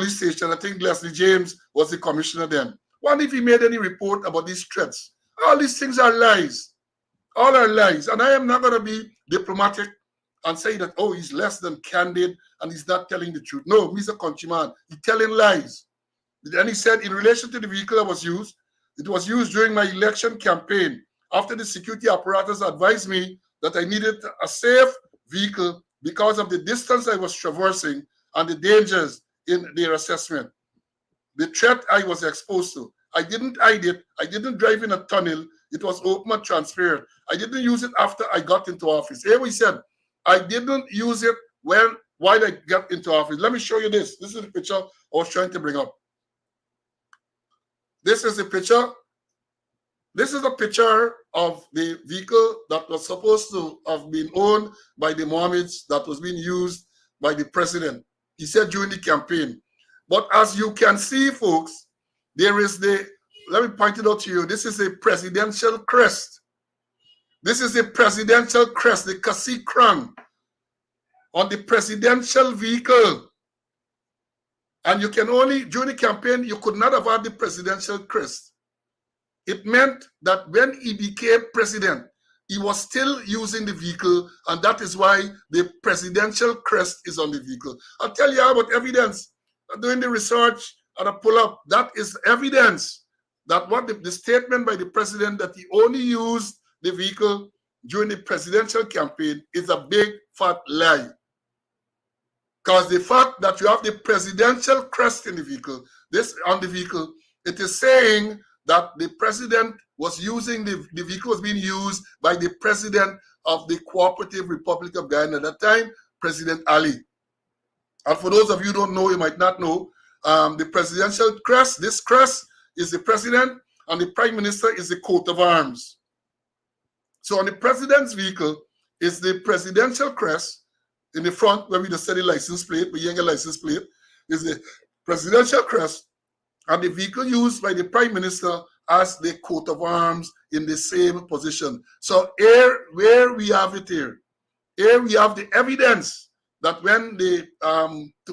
station? I think Leslie James was the commissioner then. What if he made any report about these threats? All these things are lies. All are lies. And I am not going to be diplomatic and say that, oh, he's less than candid and he's not telling the truth. No, he's a countryman. He's telling lies. Then he said, in relation to the vehicle that was used, it was used during my election campaign after the security apparatus advised me that I needed a safe vehicle because of the distance I was traversing and the dangers in their assessment. The threat I was exposed to. I didn't hide it. I didn't drive in a tunnel. It was open and transparent. I didn't use it after I got into office. Here we said, I didn't use it while I got into office. Let me show you this. This is the picture I was trying to bring up. This is the picture. This is a picture of the vehicle that was supposed to have been owned by the Mohammeds that was being used by the president. He said during the campaign. But as you can see, folks, there is let me point it out to you. This is a presidential crest. This is a presidential crest, the Kasi crown on the presidential vehicle. And you can only, during the campaign, you could not have had the presidential crest. It meant that when he became president, he was still using the vehicle, and that is why the presidential crest is on the vehicle. I'll tell you about evidence. Doing the research and I pull up, that is evidence that what the statement by the president that he only used the vehicle during the presidential campaign is a big fat lie. Because the fact that you have the presidential crest in the vehicle, it is saying that the president was using the vehicle was being used by the president of the Cooperative Republic of Guyana at that time, President Ali. And for those of you who don't know, you might not know, the presidential crest, this crest is the president and the prime minister is the coat of arms. So on the president's vehicle is the presidential crest in the front where we just said the license plate, but you ain't a license plate, is the presidential crest and the vehicle used by the prime minister as the coat of arms in the same position. So here, where we have it here we have the evidence that when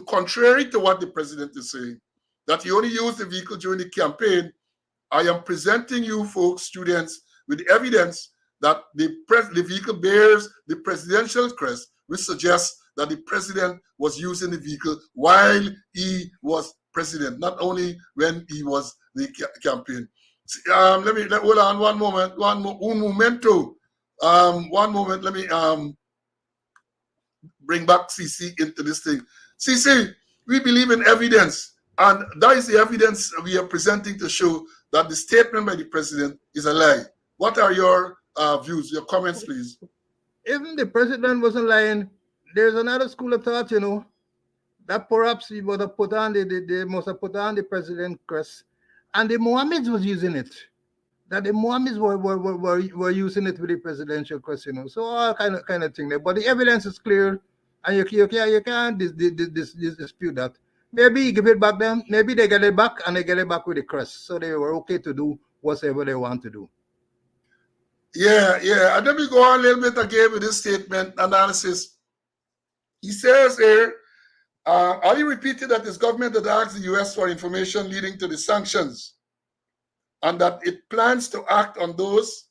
contrary to what the president is saying, that he only used the vehicle during the campaign, I am presenting you folks, students, with the evidence that the vehicle bears the presidential crest, which suggests that the president was using the vehicle while he was president, not only when he was the campaign. Hold on one moment, un momento. One moment, let me bring back CC into this thing. CC, we believe in evidence, and that is the evidence we are presenting to show that the statement by the president is a lie. What are your views, your comments, please? Even the president wasn't lying. There's another school of thought, that perhaps he would have put on they must have put on the president crest, and the Mohammeds was using it. That the Mohammeds were using it with the presidential crest, So all kind of thing there. But the evidence is clear, and you can't dispute that. Maybe give it back them. Maybe they get it back and they get it back with the crest, so they were okay to do whatever they want to do. Yeah. And let me go on a little bit again with this statement analysis. He says here, Ali repeated that his government had asked the U.S. for information leading to the sanctions and that it plans to act on those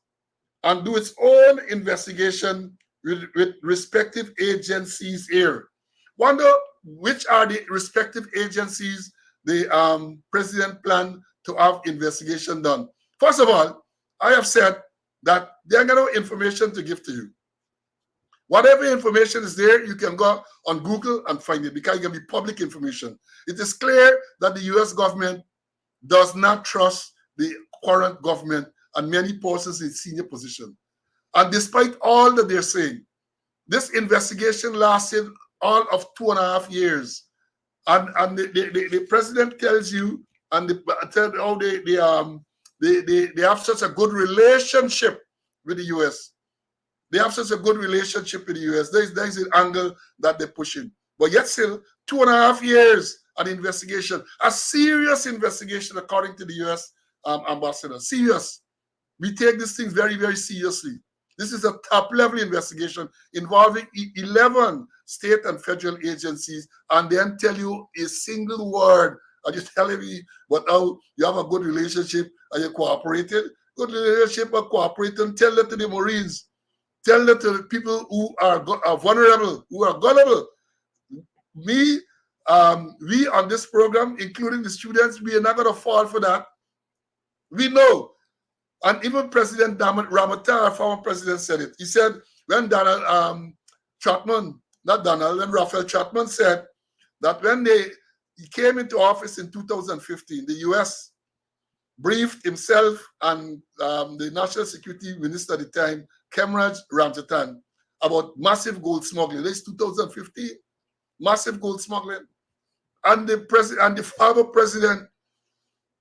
and do its own investigation with respective agencies here. Wonder which are the respective agencies the president planned to have investigation done. First of all, I have said that there are no information to give to you. Whatever information is there, you can go on Google and find it because it can be public information. It is clear that the U.S. government does not trust the current government and many persons in senior position. And despite all that they're saying, this investigation lasted all of 2.5 years. And the president tells you, and they have such a good relationship with the U.S. They have such a good relationship with the U.S. There's an angle that they're pushing. But yet still, 2.5 years an investigation, a serious investigation according to the U.S. ambassador. Serious. We take these things very, very seriously. This is a top-level investigation involving 11 state and federal agencies, and then tell you a single word. And you're telling me, but now you have a good relationship and you cooperated. Good relationship and cooperating. Tell that to the Marines. Tell that to the people who are vulnerable, who are gullible. We on this program, including the students, we are not going to fall for that. We know. And even President Ramatar, former president, said it. He said when Donald Trotman, not Donald, when Raphael Trotman said that when he came into office in 2015, the U.S. briefed himself and the National Security Minister at the time, Kemraj Ramjatan, about massive gold smuggling. This is 2015, massive gold smuggling. And the former president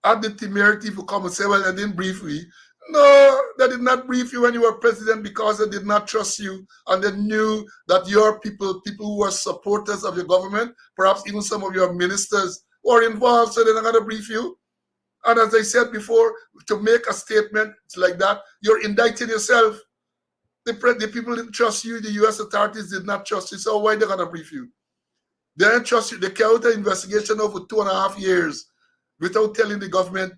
had the temerity to come and say, well, I didn't brief me. No, they did not brief you when you were president because they did not trust you, and they knew that your people who were supporters of your government, perhaps even some of your ministers, were involved, so they're not going to brief you. And as I said before, to make a statement like that, you're indicting yourself. The people didn't trust you, the U.S. authorities did not trust you, so why are they going to brief you? They don't trust you. They carried out an investigation over 2.5 years without telling the government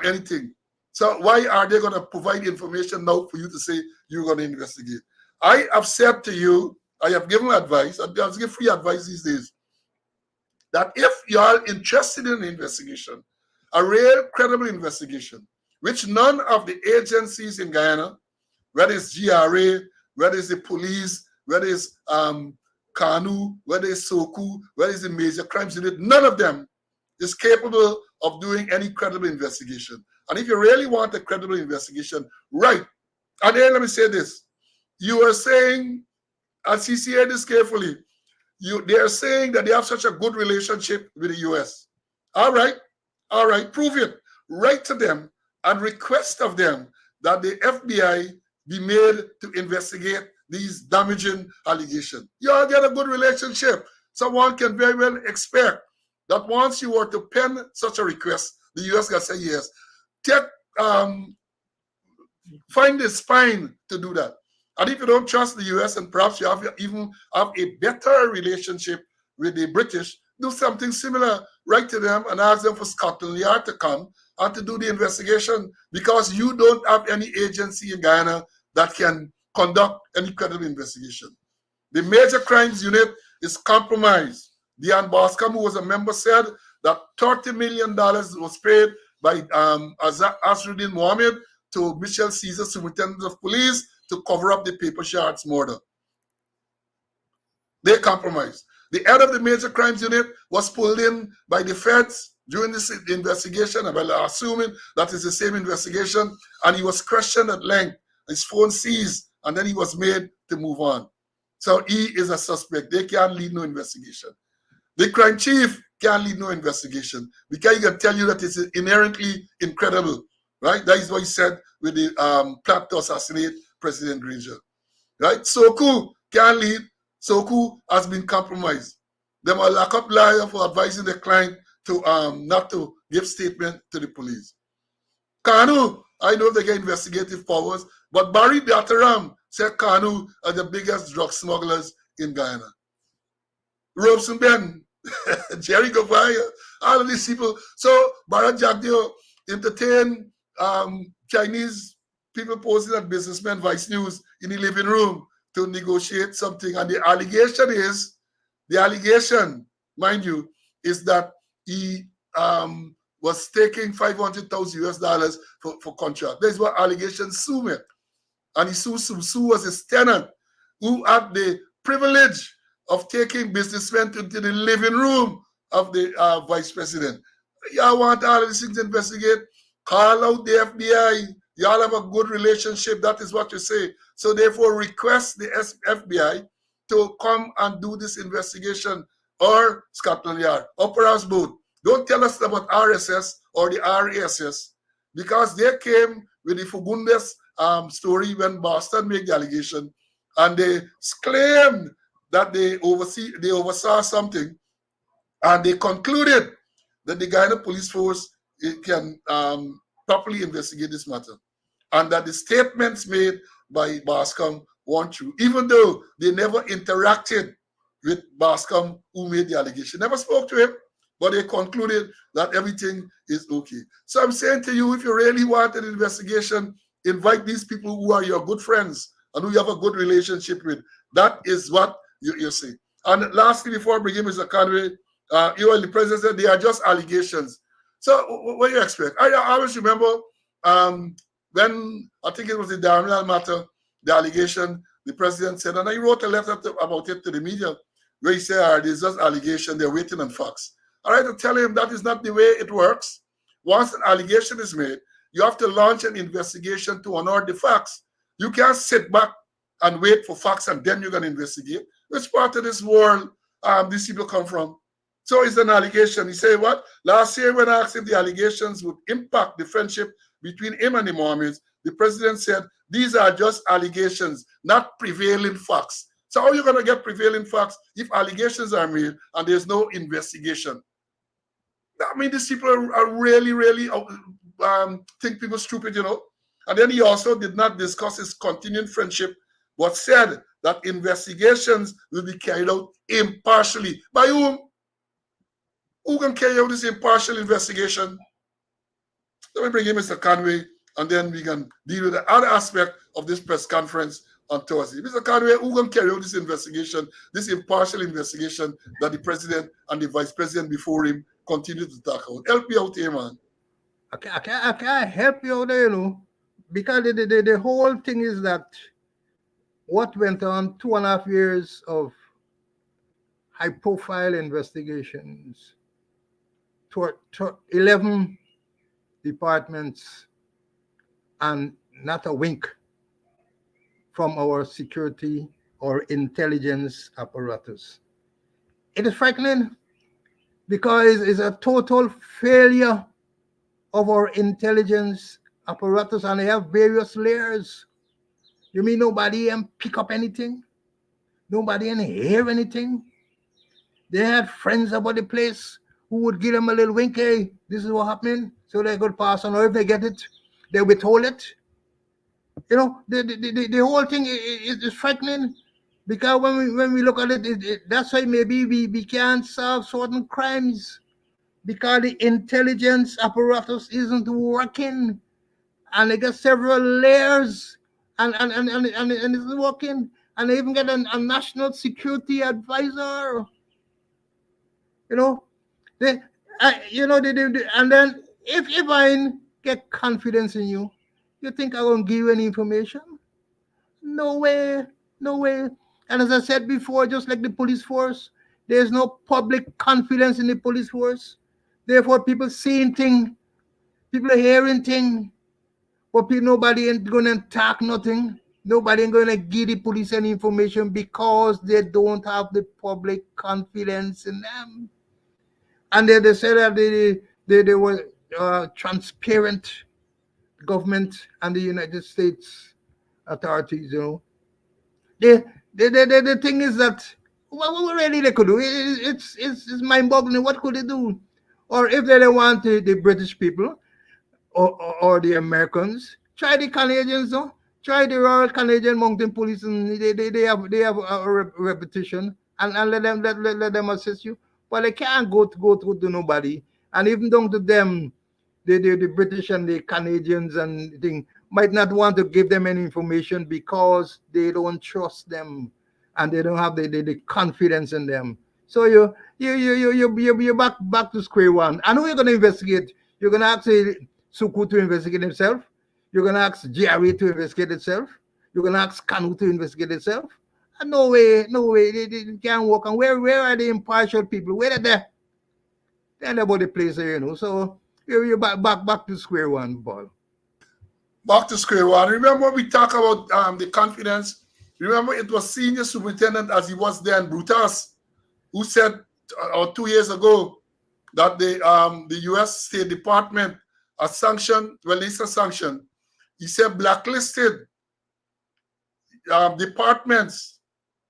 anything. So why are they going to provide information now for you to say you're going to investigate? I have said to you, I have given advice, I give free advice these days, that if you are interested in an investigation, a real credible investigation, which none of the agencies in Guyana, whether it's GRA, whether it's the police, whether it's KANU, whether it's SOKU, whether it's the major crimes unit, none of them is capable of doing any credible investigation. And if you really want a credible investigation, right, and then let me say this. You are saying, and CCA this carefully, they are saying that they have such a good relationship with the US. All right, prove it. Write to them and request of them that the FBI be made to investigate these damaging allegations. You all get a good relationship. Someone can very well expect that once you were to pen such a request, the US can say yes. Find the spine to do that. And if you don't trust the US and perhaps you even have a better relationship with the British, do something similar. Write to them and ask them for Scotland Yard to come and to do the investigation, because you don't have any agency in Guyana that can conduct any credible investigation. The Major Crimes Unit is compromised. Diane Boscom, who was a member, said that $30 million was paid by Asruddin Mohammed to Michelle Caesar, Superintendent of Police, to cover up the Paper Shards murder. They compromised. The head of the Major Crimes Unit was pulled in by the feds during this investigation, and well, assuming that is the same investigation, and he was questioned at length. His phone seized, and then he was made to move on. So he is a suspect. They can't lead no investigation. The crime chief can't lead no investigation because he can tell you that it's inherently incredible, right? That is what he said with the plot to assassinate President Granger, right? Soku can't lead. Soku has been compromised. They will lock up lawyer for advising the client to not to give statement to the police. KANU, I know they get investigative powers, but Barry Dataram said KANU are the biggest drug smugglers in Guyana. Robson Ben, Jerry Govaya, all of these people. So Bharat Jagdeo entertained Chinese people posing as businessmen, Vice News, in the living room to negotiate something. And the allegation, mind you, is that he was taking $500,000 for contract. That's what allegations Sue made. And he Sue was his tenant who had the privilege of taking businessmen to the living room of the vice president. Y'all want all of these things to investigate? Call out the FBI. Y'all have a good relationship. That is what you say. So therefore, request the FBI to come and do this investigation, or Scotland Yard, or perhaps both. Don't tell us about RSS or the RASS, because they came with the Fugundes story when Boston made the allegation, and they claimed that they oversaw something, and they concluded that the Guyana police force can properly investigate this matter. And that the statements made by Bascom weren't true, even though they never interacted with Bascom, who made the allegation. Never spoke to him, but they concluded that everything is okay. So I'm saying to you, if you really want an investigation, invite these people who are your good friends and who you have a good relationship with. That is what you say. And lastly, before I begin, Mr. Conway, you and the president said they are just allegations. So what do you expect? I always remember when I think it was the Darnell matter, the allegation, the president said, and he wrote a letter about it to the media, where he said, there's just allegation, they're waiting on facts. All right, to tell him that is not the way it works. Once an allegation is made, you have to launch an investigation to unearth the facts. You can't sit back and wait for facts and then you're going to investigate. Which part of this world these people come from? So it's an allegation. He said what? Last year when I asked if the allegations would impact the friendship between him and the Mohammeds, the president said, these are just allegations, not prevailing facts. So how are you going to get prevailing facts if allegations are made and there's no investigation? I mean, these people are really, really think people stupid, you know. And then he also did not discuss his continuing friendship, but said that investigations will be carried out impartially. By whom? Who can carry out this impartial investigation? Let me bring in Mr. Conway, and then we can deal with the other aspect of this press conference on Thursday. Mr. Conway, who can carry out this investigation, this impartial investigation that the president and the vice president before him continue to talk about? Help me out here, man. I can't help you out there, because the whole thing is that what went on 2.5 years of high-profile investigations to 11 departments and not a wink from our security or intelligence apparatus. It is frightening because it's a total failure of our intelligence apparatus, and they have various layers. You mean nobody pick up anything? Nobody hear anything? They had friends about the place who would give them a little wink, hey, this is what happening, so they could pass on, or if they get it, they withhold it. The whole thing is frightening, because when we look at it, that's why maybe we can't solve certain crimes, because the intelligence apparatus isn't working, and they got several layers, and it's working, and they even get a national security advisor. And then if I get confidence in you, you think I won't give you any information? No way, no way. And as I said before, just like the police force, there's no public confidence in the police force. Therefore, people seeing things, people hearing things, but nobody ain't gonna talk nothing. Nobody ain't gonna give the police any information because they don't have the public confidence in them. And they said that they were transparent government and the United States authorities. The thing is that what really they could do? It's mind-boggling. What could they do? Or if they don't want the British people or the Americans, try the Canadians, though. Try the Royal Canadian Mountain Police, and they have a repetition, and let them assist you. But they can't go to nobody, and even down to them, the British and the Canadians and thing might not want to give them any information because they don't trust them and they don't have the confidence in them. So you're back to square one. And who you're gonna investigate? You're gonna ask Suku to investigate himself. You're gonna ask GRA to investigate itself. You're gonna ask Kanu to investigate itself. And no way, they can't work. And where are the impartial people? Where are they? They're about the place, So you're back to square one, Paul. Back to square one. Remember we talk about the confidence. Remember it was senior superintendent as he was then, Brutus, who said 2 years ago that the U.S. State Department has sanctioned, released a sanction. He said blacklisted departments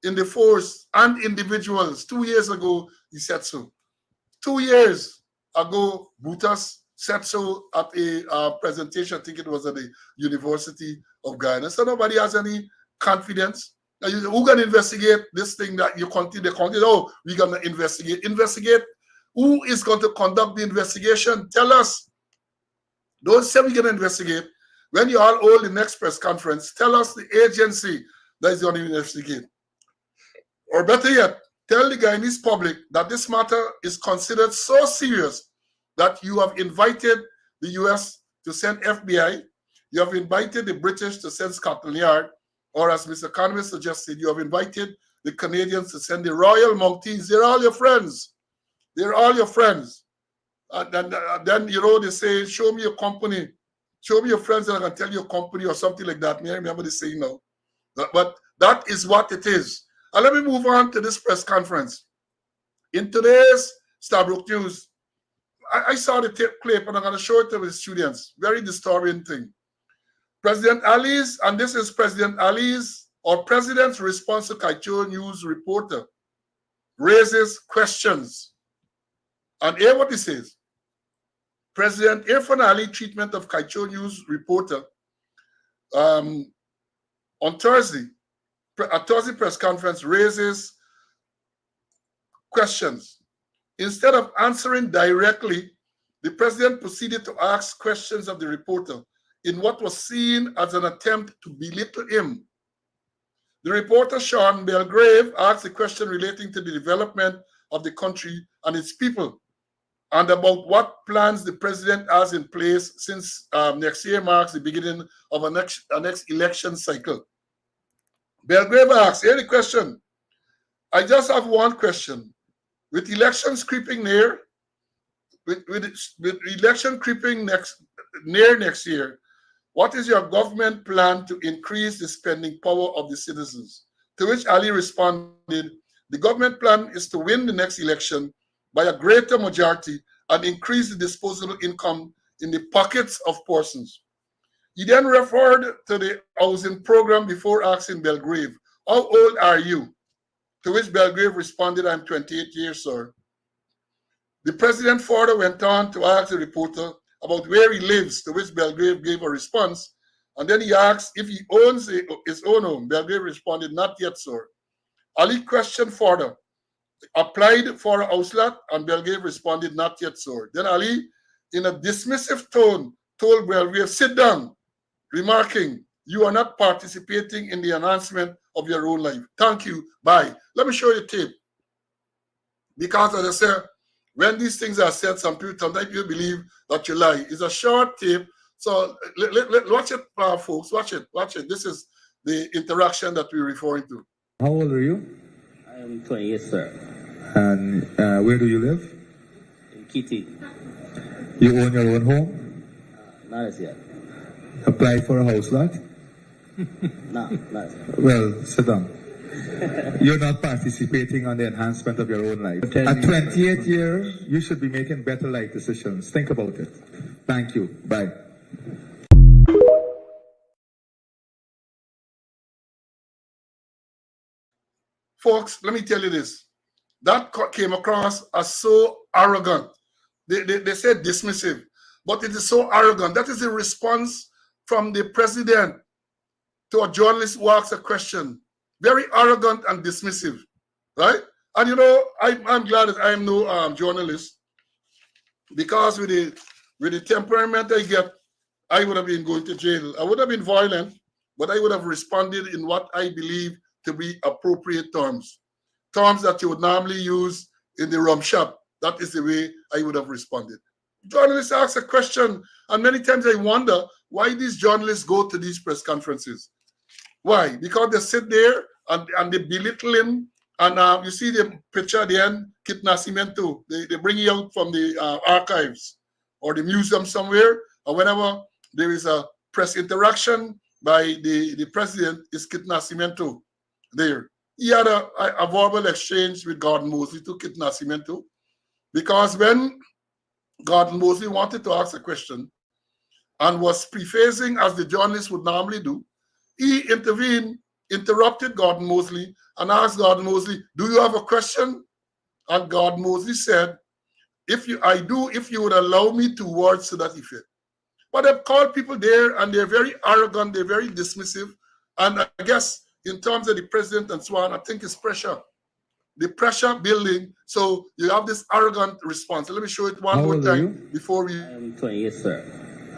in the force and individuals. 2 years ago, he said so. 2 years ago, Brutus said so at a presentation. I think it was at the University of Ghana. So nobody has any confidence. Now, who gonna investigate this thing that you continue? They continue. Oh, we're gonna investigate. Investigate. Who is going to conduct the investigation? Tell us. Don't say we're gonna investigate. When you all hold the next press conference, tell us the agency that is going to investigate. Or better yet, tell the Guyanese public that this matter is considered so serious that you have invited the US to send FBI, you have invited the British to send Scotland Yard, or as Mr. Conway suggested, you have invited the Canadians to send the Royal Mounties. They're all your friends. They're all your friends. Then, you know, they say, show me your company. Show me your friends and I can tell you your company or something like that. I remember the saying now. But that is what it is. And let me move on to this press conference. In today's Starbrook News, I saw the tape clip and I'm going to show it to the students. Very disturbing thing. President Ali's, and this is President Ali's or President's response to Kaicho News reporter, raises questions. And hear what he says. President Irfan Ali treatment of Kaicho News reporter on Thursday, a Thursday press conference raises questions. Instead of answering directly, the president proceeded to ask questions of the reporter in what was seen as an attempt to belittle him. The reporter, Sean Belgrave, asked a question relating to the development of the country and its people, and about what plans the president has in place since next year marks the beginning of a next election cycle. Belgrave asked, here the question, I just have one question. With elections creeping near, with election creeping near next year, what is your government plan to increase the spending power of the citizens? To which Ali responded, the government plan is to win the next election by a greater majority and increase the disposable income in the pockets of persons. He then referred to the housing program before asking Belgrave, how old are you? To which Belgrave responded, I'm 28 years, sir. The president further went on to ask the reporter about where he lives, to which Belgrave gave a response. And then he asked if he owns his own home. Belgrave responded, not yet, sir. Ali questioned further, applied for a house lot, and Belgrave responded, not yet, sir. Then Ali, in a dismissive tone, told Belgrave, sit down, remarking, you are not participating in the enhancement of your own life. Thank you. Bye. Let me show you the tape. Because as I said, when these things are said, sometimes you believe that you lie. It's a short tape. So watch it, folks. Watch it. Watch it. This is the interaction that we're referring to. How old are you? I am 28, sir. And where do you live? In Kitty. You own your own home? Not as yet. Apply for a house lot? No, not as yet. Well, sit down. You're not participating on the enhancement of your own life. At 28 years, you should be making better life decisions. Think about it. Thank you. Bye. Folks, let me tell you this. That came across as so arrogant. They said dismissive, but it is so arrogant. That is the response from the president to a journalist who asks a question. Very arrogant and dismissive, right? And you know, I'm glad that I am no journalist, because with the temperament I get, I would have been going to jail. I would have been violent, but I would have responded in what I believe to be appropriate terms that you would normally use in the rum shop. That is the way I would have responded. Journalists ask a question, and many times I wonder why these journalists go to these press conferences. Why? Because they sit there and they belittle him. And you see the picture at the end, Kit Nascimento. They bring you out from the archives or the museum somewhere. And whenever there is a press interaction by the president, is Kit Nascimento there. He had a verbal exchange with Gordon Mosley to Kit Nascimento, because when Gordon Mosley wanted to ask a question and was prefacing as the journalist would normally do, he intervened, interrupted Gordon Mosley and asked Gordon Mosley, do you have a question? And Gordon Mosley said, If you would allow me to words to that effect. But I've called people there and they're very arrogant, they're very dismissive. And I guess in terms of the president and so on, I think it's pressure. The pressure building. So you have this arrogant response. Let me show it one How more old are time you? before we. I am 20, yes, sir.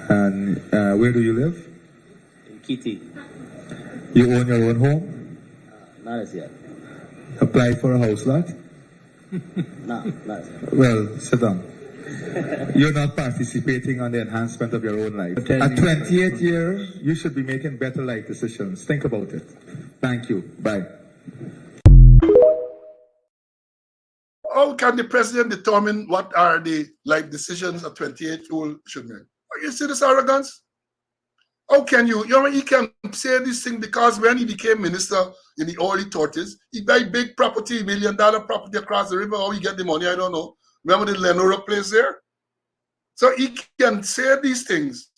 And where do you live? In Kitty. You own your own home? Not as yet. Apply for a house lot? No, not as yet. Well, sit down. You're not participating on the enhancement of your own life. At 28 years, you should be making better life decisions. Think about it. Thank you. Bye. How can the president determine what are the life decisions a 28-year-old should make? You see this arrogance? How can you know, he can say this thing because when he became minister in the early 30s, he buy big property, $1 million property across the river. How he get the money, I don't know. Remember the Lenora place there? So he can say these things,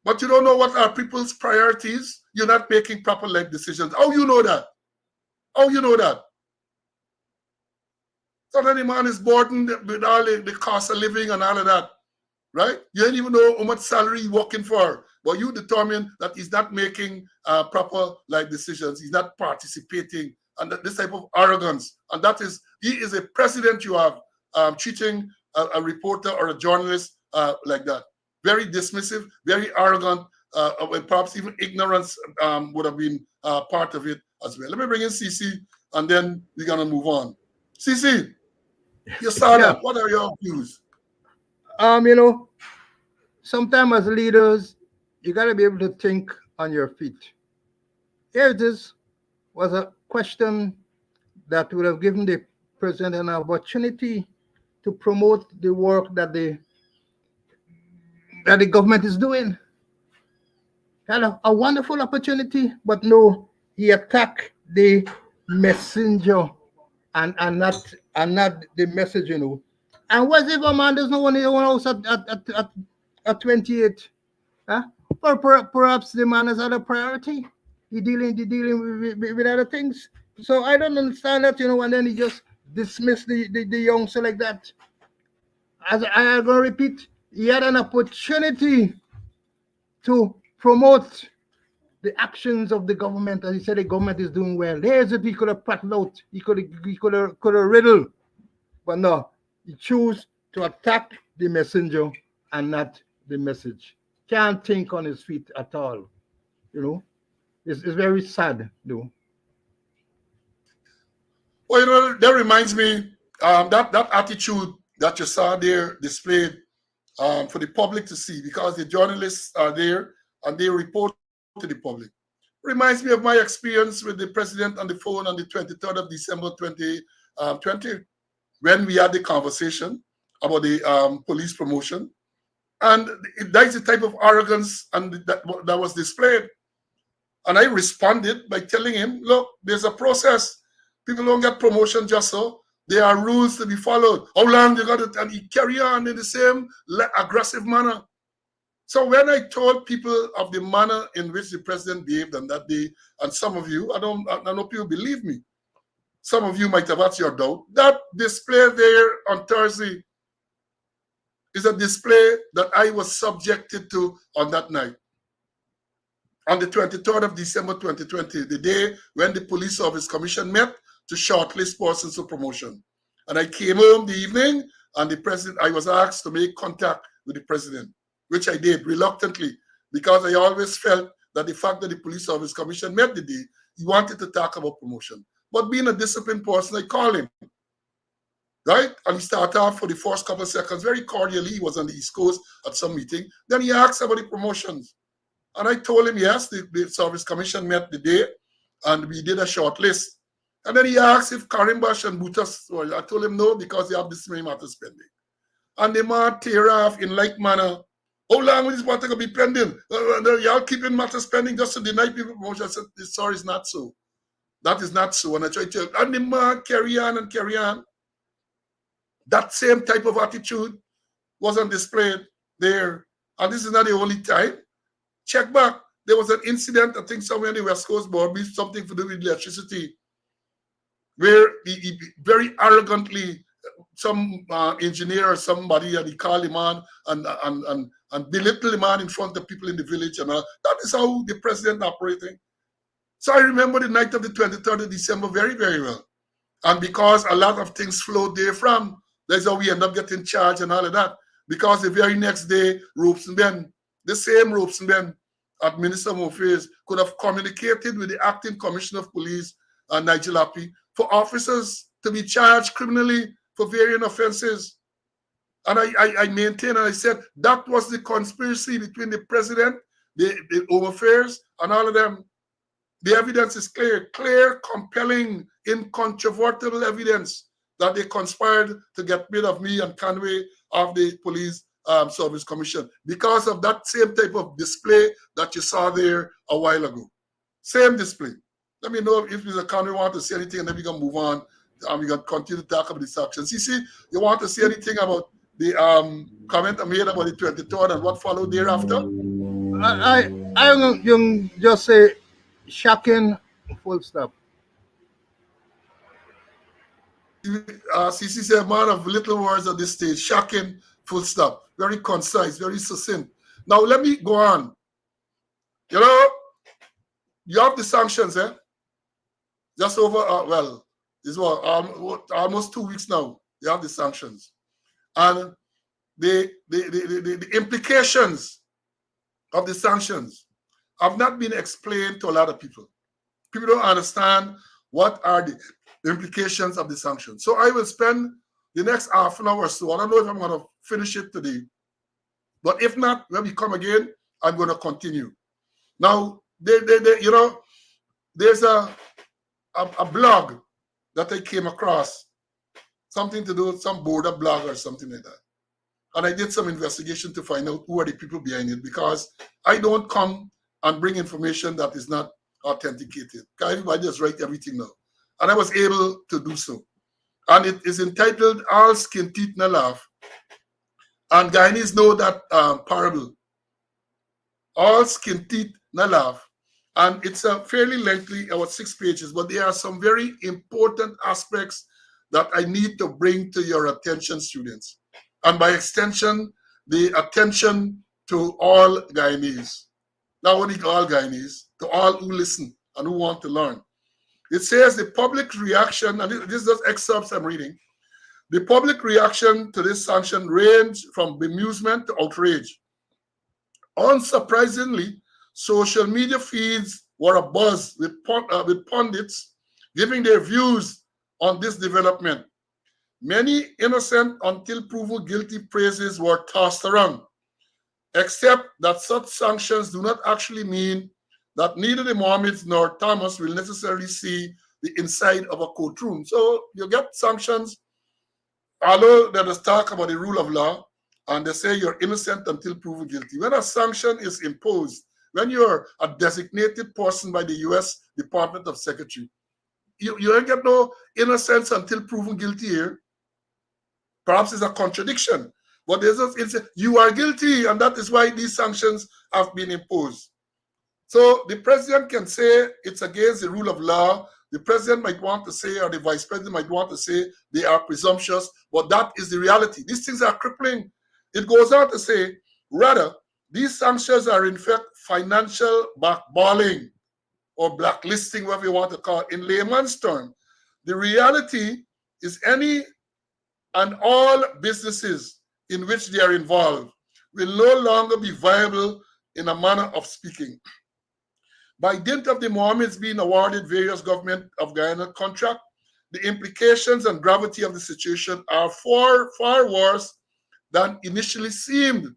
but you don't know what are people's priorities. You're not making proper life decisions. How you know that? How you know that? So then the man is burdened with all the cost of living and all of that, right? You don't even know how much salary he's working for, but you determine that he's not making proper life decisions. He's not participating, and this type of arrogance. And that is, he is a president you have treating a reporter or a journalist like that. Very dismissive, very arrogant, and perhaps even ignorance would have been part of it as well. Let me bring in CC, and then we're going to move on. CC, you saw that. What are your views? You know, sometimes as leaders, you got to be able to think on your feet. Here it is, was a question that would have given the president an opportunity to promote the work that the government is doing. Had a wonderful opportunity, but no, he attacked the messenger and not the message, you know. And what's the government? There's no one else at 28. Huh? Or perhaps the man has other priority. He dealing with other things. So I don't understand that, you know, and then he just dismiss the youngster like that. As I am going to repeat, he had an opportunity to promote the actions of the government, and he said the government is doing well. Here's it, he could have prattled out, he could have riddled, but no, he chose to attack the messenger and not the message. Can't think on his feet at all, you know. It's very sad, though. Well, you know, that reminds me that attitude that you saw there displayed for the public to see, because the journalists are there and they report to the public. Reminds me of my experience with the president on the phone on the 23rd of December 2020, when we had the conversation about the police promotion. And that's the type of arrogance and that was displayed. And I responded by telling him, look, there's a process. People don't get promotion just so. There are rules to be followed. How long you got it? And he carry on in the same aggressive manner. So when I told people of the manner in which the president behaved on that day, and some of you, I know people believe me. Some of you might have had your doubt. That display there on Thursday is a display that I was subjected to on that night. On the 23rd of December 2020, the day when the Police Service Commission met to shortlist persons for promotion. And I came home the evening, and I was asked to make contact with the president, which I did reluctantly, because I always felt that the fact that the Police Service Commission met the day, he wanted to talk about promotion. But being a disciplined person, I called him, right? And he started off for the first couple of seconds very cordially. He was on the East Coast at some meeting. Then he asked about the promotions. And I told him, yes, the Service Commission met the day, and we did a short list. And then he asked if Karimbash and Butas, well, I told him no, because they have this many matters pending. And the man tear off in like manner. How long will this matter be pending? Y'all keeping matters pending just to deny people promotion. I said, sorry, it's not so. That is not so. And I tried to, and the man carry on and carry on. That same type of attitude was on display there. And this is not the only time. Check back. There was an incident, I think somewhere in the West Coast border, something to do with electricity, where he very arrogantly some engineer or somebody, and he call the man and belittle the man in front of people in the village and all. That is how the president operating. So I remember the night of the 23rd of December very, very well. And because a lot of things flowed there from, that's how we end up getting charged and all of that. Because the very next day, Robeson, the same Robeson at Minister of Affairs, could have communicated with the acting commissioner of police, Nigel Appy, for officers to be charged criminally for varying offenses. And I maintain and I said that was the conspiracy between the president, the Home Affairs, and all of them. The evidence is clear, compelling, incontrovertible evidence that they conspired to get rid of me and Conway of the Police Service Commission because of that same type of display that you saw there a while ago. Same display. Let me know if Mr. Conway wants to say anything, and then we're going to move on. And we're going to continue to talk about these actions. CC, you want to say anything about the comment I made about the 23rd and what followed thereafter? I yung just say shocking, full stop. CC said, man of little words at this stage, shocking, full stop. Very concise, very succinct. Now, let me go on. You know, you have the sanctions, eh? Just over, well, this was almost 2 weeks now. You have the sanctions. And the implications of the sanctions have not been explained to a lot of people. People don't understand what are the implications of the sanctions. So I will spend the next half an hour or so. I don't know if I'm going to finish it today. But if not, when we come again, I'm going to continue. Now, you know, there's a blog that I came across, something to do with some border blog or something like that. And I did some investigation to find out who are the people behind it, because I don't come and bring information that is not authenticated. Everybody just write everything now. And I was able to do so. And it is entitled All Skin Teeth Na Laugh. And Guyanese know that parable. All Skin Teeth Na Laugh. And it's a fairly lengthy, about 6 pages, but there are some very important aspects that I need to bring to your attention, students. And by extension, the attention to all Guyanese. Not only all Guyanese, to all who listen and who want to learn. It says the public reaction, and this is just excerpts I'm reading. The public reaction to this sanction ranged from bemusement to outrage. Unsurprisingly, social media feeds were abuzz with pundits giving their views on this development. Many innocent until proven guilty praises were tossed around, except that such sanctions do not actually mean that neither the Mohammeds nor Thomas will necessarily see the inside of a courtroom. So you get sanctions, although there is talk about the rule of law, and they say you're innocent until proven guilty. When a sanction is imposed, when you're a designated person by the U.S. Department of Secretary, you don't get no innocence until proven guilty here. Perhaps it's a contradiction, but you are guilty, and that is why these sanctions have been imposed. So the president can say it's against the rule of law. The president might want to say, or the vice president might want to say they are presumptuous, but that is the reality. These things are crippling. It goes on to say, rather, these sanctions are in fact financial blackballing or blacklisting, whatever you want to call it, in layman's term. The reality is any and all businesses in which they are involved will no longer be viable in a manner of speaking. By dint of the Mohammeds being awarded various government of Guyana contracts, the implications and gravity of the situation are far, far worse than initially seemed.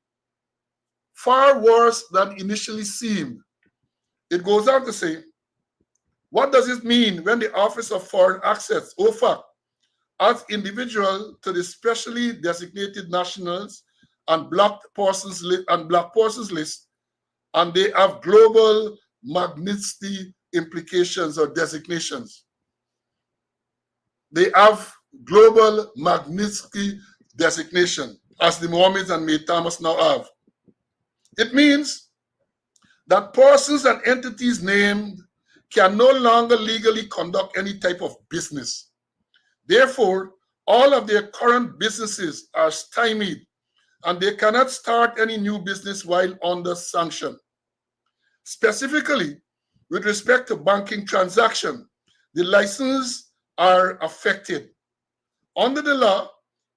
Far worse than initially seemed. It goes on to say, what does it mean when the Office of Foreign Access, OFAC, adds individual to the specially designated nationals and black persons list, and they have global Magnitsky implications or designations? They have global Magnitsky designation, as the Mohammeds and May Thomas now have. It means that persons and entities named can no longer legally conduct any type of business. Therefore, all of their current businesses are stymied and they cannot start any new business while under sanction. Specifically, with respect to banking transaction, the licenses are affected. Under the law,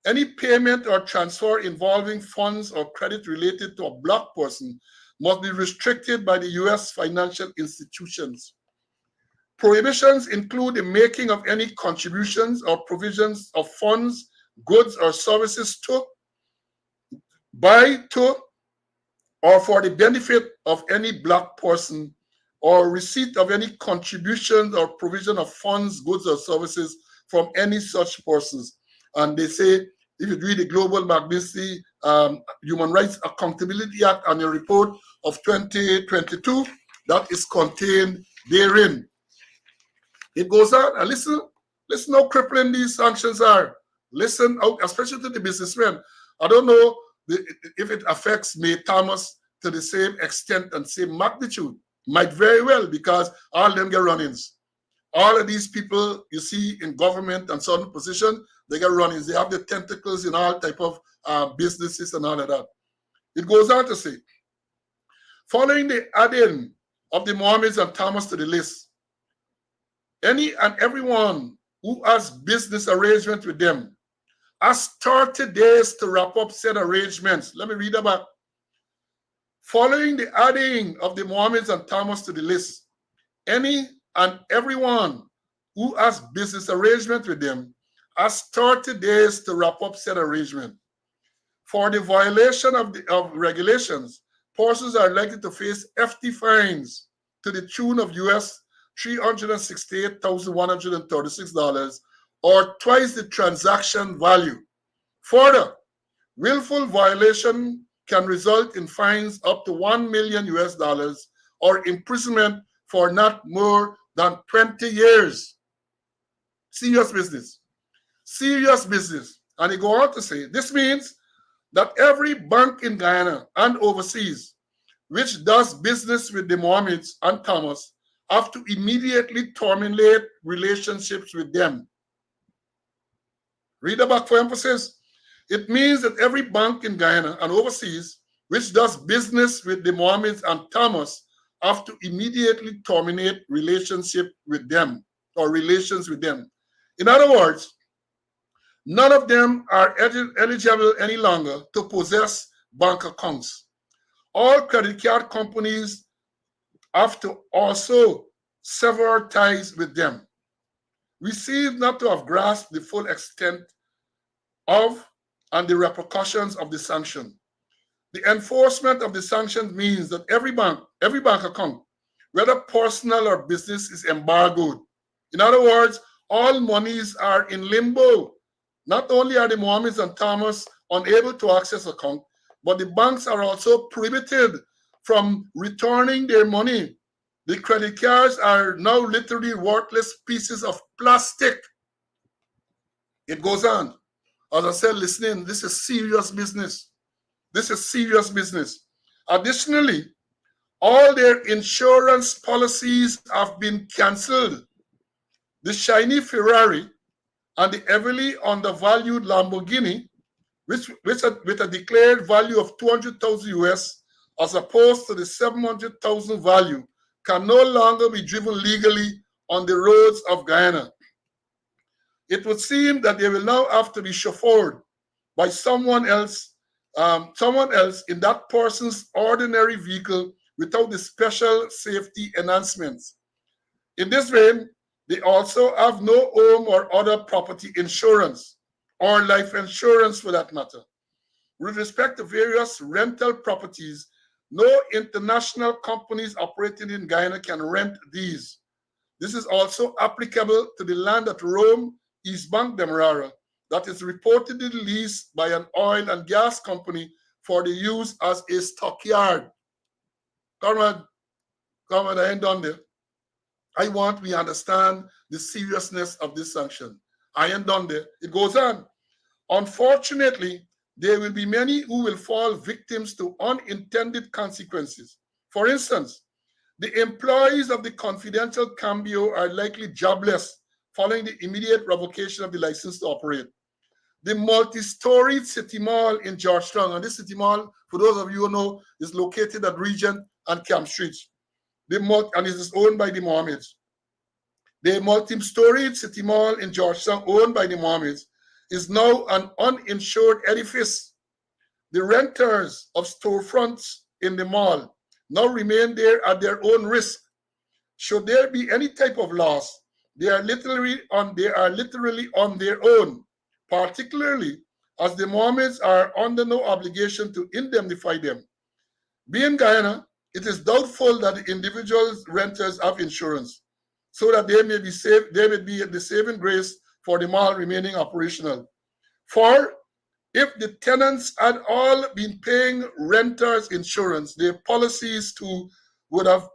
any payment or transfer involving funds or credit related to a blocked person must be restricted by the U.S. financial institutions. Prohibitions include the making of any contributions or provisions of funds, goods, or services to, by, to, or for the benefit of any blocked person, or receipt of any contributions or provision of funds, goods, or services from any such persons. And they say, if you read the Global Magnitsky Human Rights Accountability Act and the report of 2022, that is contained therein. It goes on, and listen how crippling these sanctions are. Listen out, especially to the businessmen. I don't know if it affects May Thomas to the same extent and same magnitude. Might very well, because all of them get run-ins. All of these people you see in government and certain position, they get run-ins. They have the tentacles in all type of businesses and all of that. It goes on to say, following the adding of the Mohammeds and Thomas to the list, any and everyone who has business arrangement with them has 30 days to wrap up said arrangements. Let me read about. Following the adding of the Mohammeds and Thomas to the list, any and everyone who has business arrangement with them has 30 days to wrap up said arrangement. For the violation of regulations, persons are likely to face hefty fines to the tune of US $368,136 or twice the transaction value. Further, willful violation can result in fines up to $1 million or imprisonment for not more than 20 years. Serious business. Serious business. And they go on to say, this means that every bank in Guyana and overseas which does business with the Mohammeds and Thomas have to immediately terminate relationships with them. Read the back for emphasis. It means that every bank in Guyana and overseas which does business with the Mohammeds and Thomas have to immediately terminate relationship with them or relations with them. In other words, none of them are eligible any longer to possess bank accounts. All credit card companies have to also sever ties with them. We seem not to have grasped the full extent of and the repercussions of the sanction. The enforcement of the sanctions means that every bank account, whether personal or business, is embargoed. In other words, all monies are in limbo. Not only are the Mohammeds and Thomas unable to access account, but the banks are also prohibited from returning their money. The credit cards are now literally worthless pieces of plastic. It goes on. As I said, listening, this is serious business. This is serious business. Additionally, all their insurance policies have been canceled. The shiny Ferrari and the heavily undervalued Lamborghini, with a declared value of 200,000 US, as opposed to the 700,000 value, can no longer be driven legally on the roads of Guyana. It would seem that they will now have to be chauffeured by someone else in that person's ordinary vehicle without the special safety enhancements. In this vein, they also have no home or other property insurance, or life insurance for that matter. With respect to various rental properties, no international companies operating in Guyana can rent these. This is also applicable to the land at Rome, East Bank, Demerara, that is reportedly leased by an oil and gas company for the use as a stockyard. Comrade, I ain't done there. I want we understand the seriousness of this sanction. I ain't done there. It goes on. Unfortunately, there will be many who will fall victims to unintended consequences. For instance, the employees of the confidential Cambio are likely jobless following the immediate revocation of the license to operate. the multi-storied city mall in Georgetown. And this city mall, for those of you who know, is located at Regent and Camp Street. And it is owned by the Mohammeds. The multi-storied city mall in Georgetown, owned by the Mohammeds, is now an uninsured edifice. The renters of storefronts in the mall now remain there at their own risk. Should there be any type of loss, they are literally on their own, particularly as the Mohammeds are under no obligation to indemnify them. Being Guyana, it is doubtful that the individual renters have insurance, so that they may be the saving grace for the mall remaining operational. For if the tenants had all been paying renters insurance, their policies too would have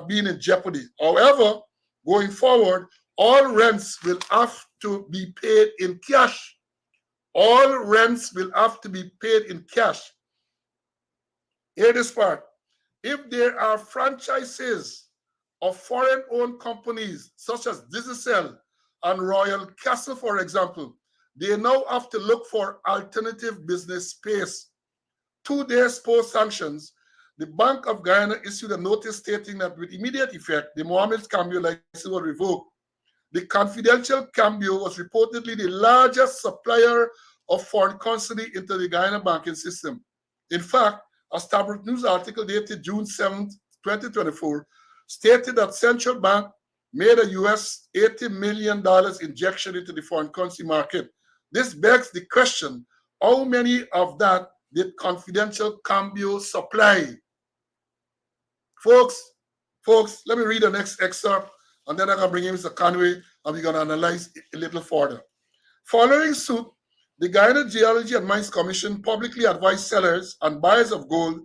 been in jeopardy. However, going forward, all rents will have to be paid in cash. All rents will have to be paid in cash. Hear this part. If there are franchises of foreign-owned companies such as Digicel and Royal Castle, for example, they now have to look for alternative business space. 2 days post sanctions, the Bank of Guyana issued a notice stating that with immediate effect, the Mohammed's Cambio license was revoked. The confidential Cambio was reportedly the largest supplier of foreign currency into the Guyana banking system. In fact, a Starbuck News article dated June 7, 2024, stated that central bank made a US $80 million injection into the foreign currency market. This begs the question, how many of that did confidential Cambio supply? Folks, let me read the next excerpt, and then I'm going to bring in Mr. Conway, and we're going to analyze it a little further. Following suit, the Guyana Geology and Mines Commission publicly advised sellers and buyers of gold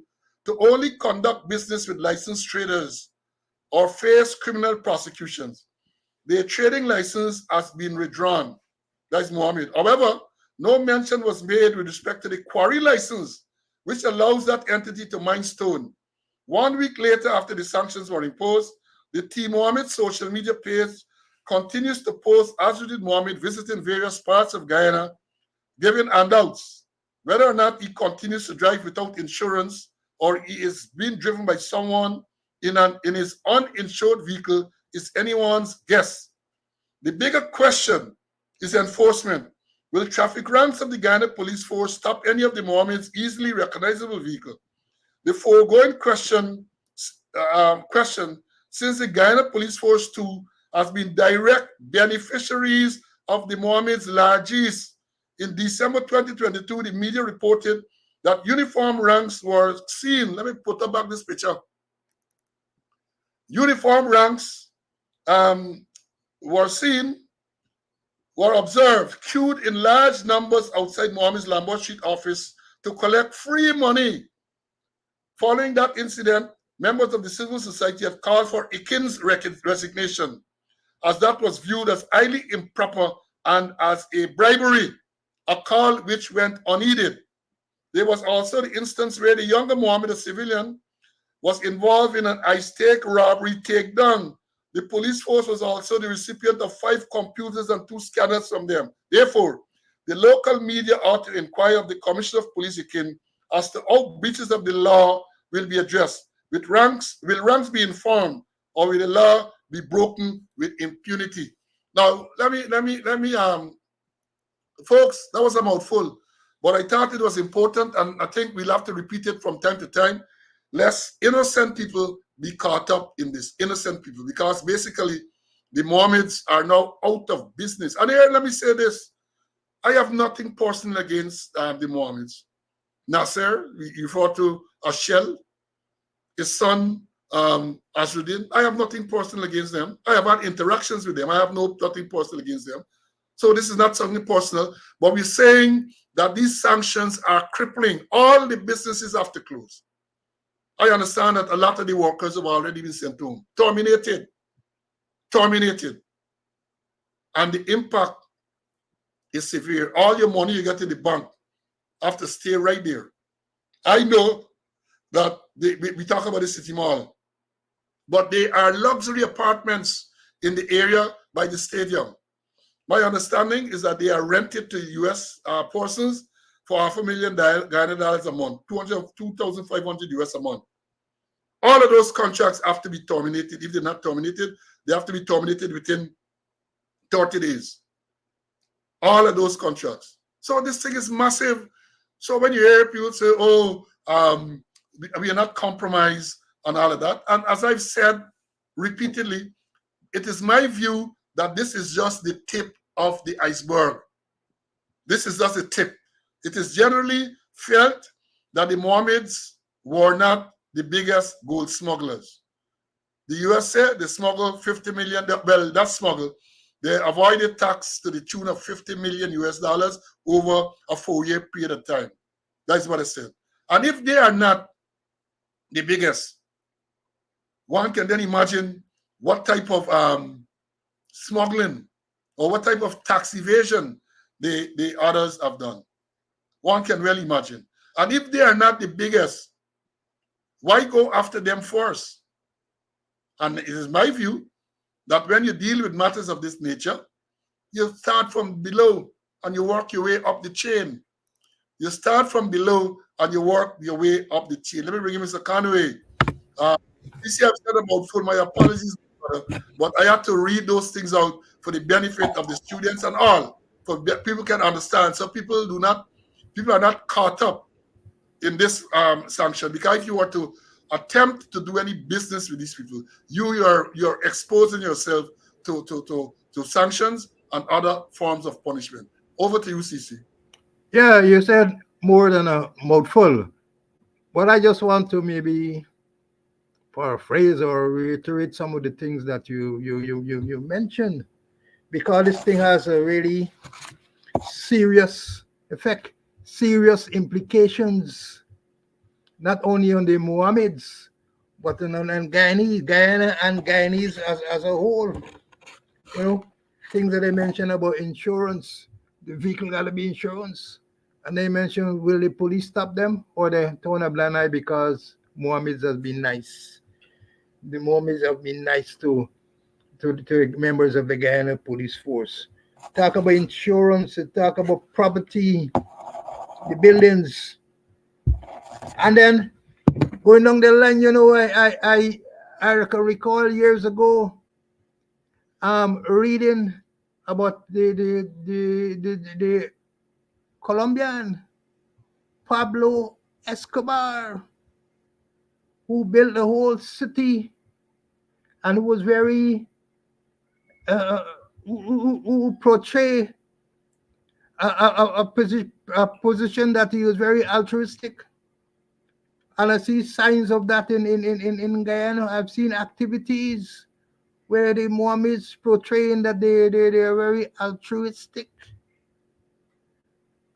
to only conduct business with licensed traders or face criminal prosecutions. Their trading license has been withdrawn. That's Mohammed. However, no mention was made with respect to the quarry license, which allows that entity to mine stone. 1 week later, after the sanctions were imposed, the T. Mohammed social media page continues to post Azzuddin Mohammed visiting various parts of Guyana, giving handouts. Whether or not he continues to drive without insurance or he is being driven by someone in his uninsured vehicle is anyone's guess. The bigger question is enforcement. Will traffic ranks of the Guyana police force stop any of the Mohammed's easily recognizable vehicle? The foregoing question, since the Guyana police force too has been direct beneficiaries of the Mohammed's largesse. In December 2022, the media reported that uniform ranks were seen. Let me put up back this picture. Uniform ranks were observed, queued in large numbers outside Mohammed's Lambert Street office to collect free money. Following that incident, members of the civil society have called for Akin's resignation, as that was viewed as highly improper and as a bribery, a call which went unheeded. There was also the instance where the younger Mohammed, a civilian, was involved in an high-stake robbery takedown. The police force was also the recipient of 5 computers and 2 scanners from them. Therefore, the local media ought to inquire of the Commissioner of Police Akin as to how breaches of the law will be addressed. Will ranks be informed, or will the law be broken with impunity? Now, let me, folks, that was a mouthful, but I thought it was important, and I think we'll have to repeat it from time to time, lest innocent people be caught up in this. Innocent people, because basically the Mohammeds are now out of business. And here, let me say this. I have nothing personal against the Mohammeds. Nasser, you refer to Ashel, his son, Azzuddin. I have nothing personal against them. I have had interactions with them. I have nothing personal against them. So this is not something personal, but we're saying that these sanctions are crippling. All the businesses have to close. I understand that a lot of the workers have already been sent home, terminated. And the impact is severe. All your money you get in the bank have to stay right there. I know that we talk about the city mall, but they are luxury apartments in the area by the stadium. My understanding is that they are rented to U.S. Persons for $500,000 Ghana dollars a month, 2,500 US a month. All of those contracts have to be terminated. If they're not terminated, they have to be terminated within 30 days. All of those contracts. So this thing is massive. So when you hear people say, oh, we are not compromised on all of that. And as I've said repeatedly, it is my view that this is just the tip of the iceberg. This is just a tip. It is generally felt that the Mohammeds were not the biggest gold smugglers. The USA, they smuggled 50 million, well, that smuggle, they avoided tax to the tune of 50 million US dollars over a 4-year period of time. That's what I said. And if they are not the biggest, one can then imagine what type of smuggling or what type of tax evasion the others have done. One can really imagine. And if they are not the biggest, why go after them first? And it is my view that when you deal with matters of this nature, you start from below and you work your way up the chain. You start from below and you work your way up the chain. Let me bring in Mr. Conway. This year I've said about food, my apologies, but I have to read those things out for the benefit of the students and all, for people can understand. So people are not caught up in this sanction, because if you were to attempt to do any business with these people, you're exposing yourself to sanctions and other forms of punishment. Over to you, CC. Yeah, you said more than a mouthful, but I just want to maybe paraphrase or reiterate some of the things that you mentioned, because this thing has a really serious effect, serious implications, not only on the Mohammeds, but on Guyanese, Guyana and Guyanese as a whole. You know, things that they mentioned about insurance, the vehicle got to be insurance. And they mentioned, will the police stop them or they turn a blind eye because Mohammeds has been nice? The Mohammeds have been nice to members of the Guyana police force. Talk about insurance, talk about property, the buildings. And then going down the line, I can recall years ago reading about the Colombian Pablo Escobar, who built the whole city and who was very who portray a position that he was very altruistic. And I see signs of that in Guyana. I've seen activities where the Mohammeds portraying that they are very altruistic.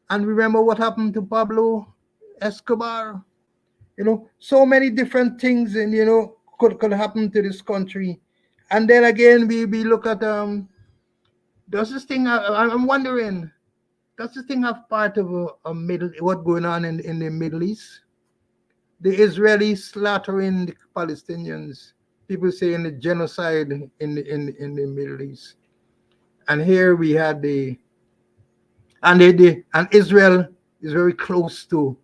And remember what happened to Pablo Escobar. So many different things, and could happen to this country. And then again, we look at does this thing? I'm wondering, does this thing have part of a middle? What going on in the Middle East? The Israelis slaughtering the Palestinians. People saying the genocide in the Middle East. And here we had and Israel is very close to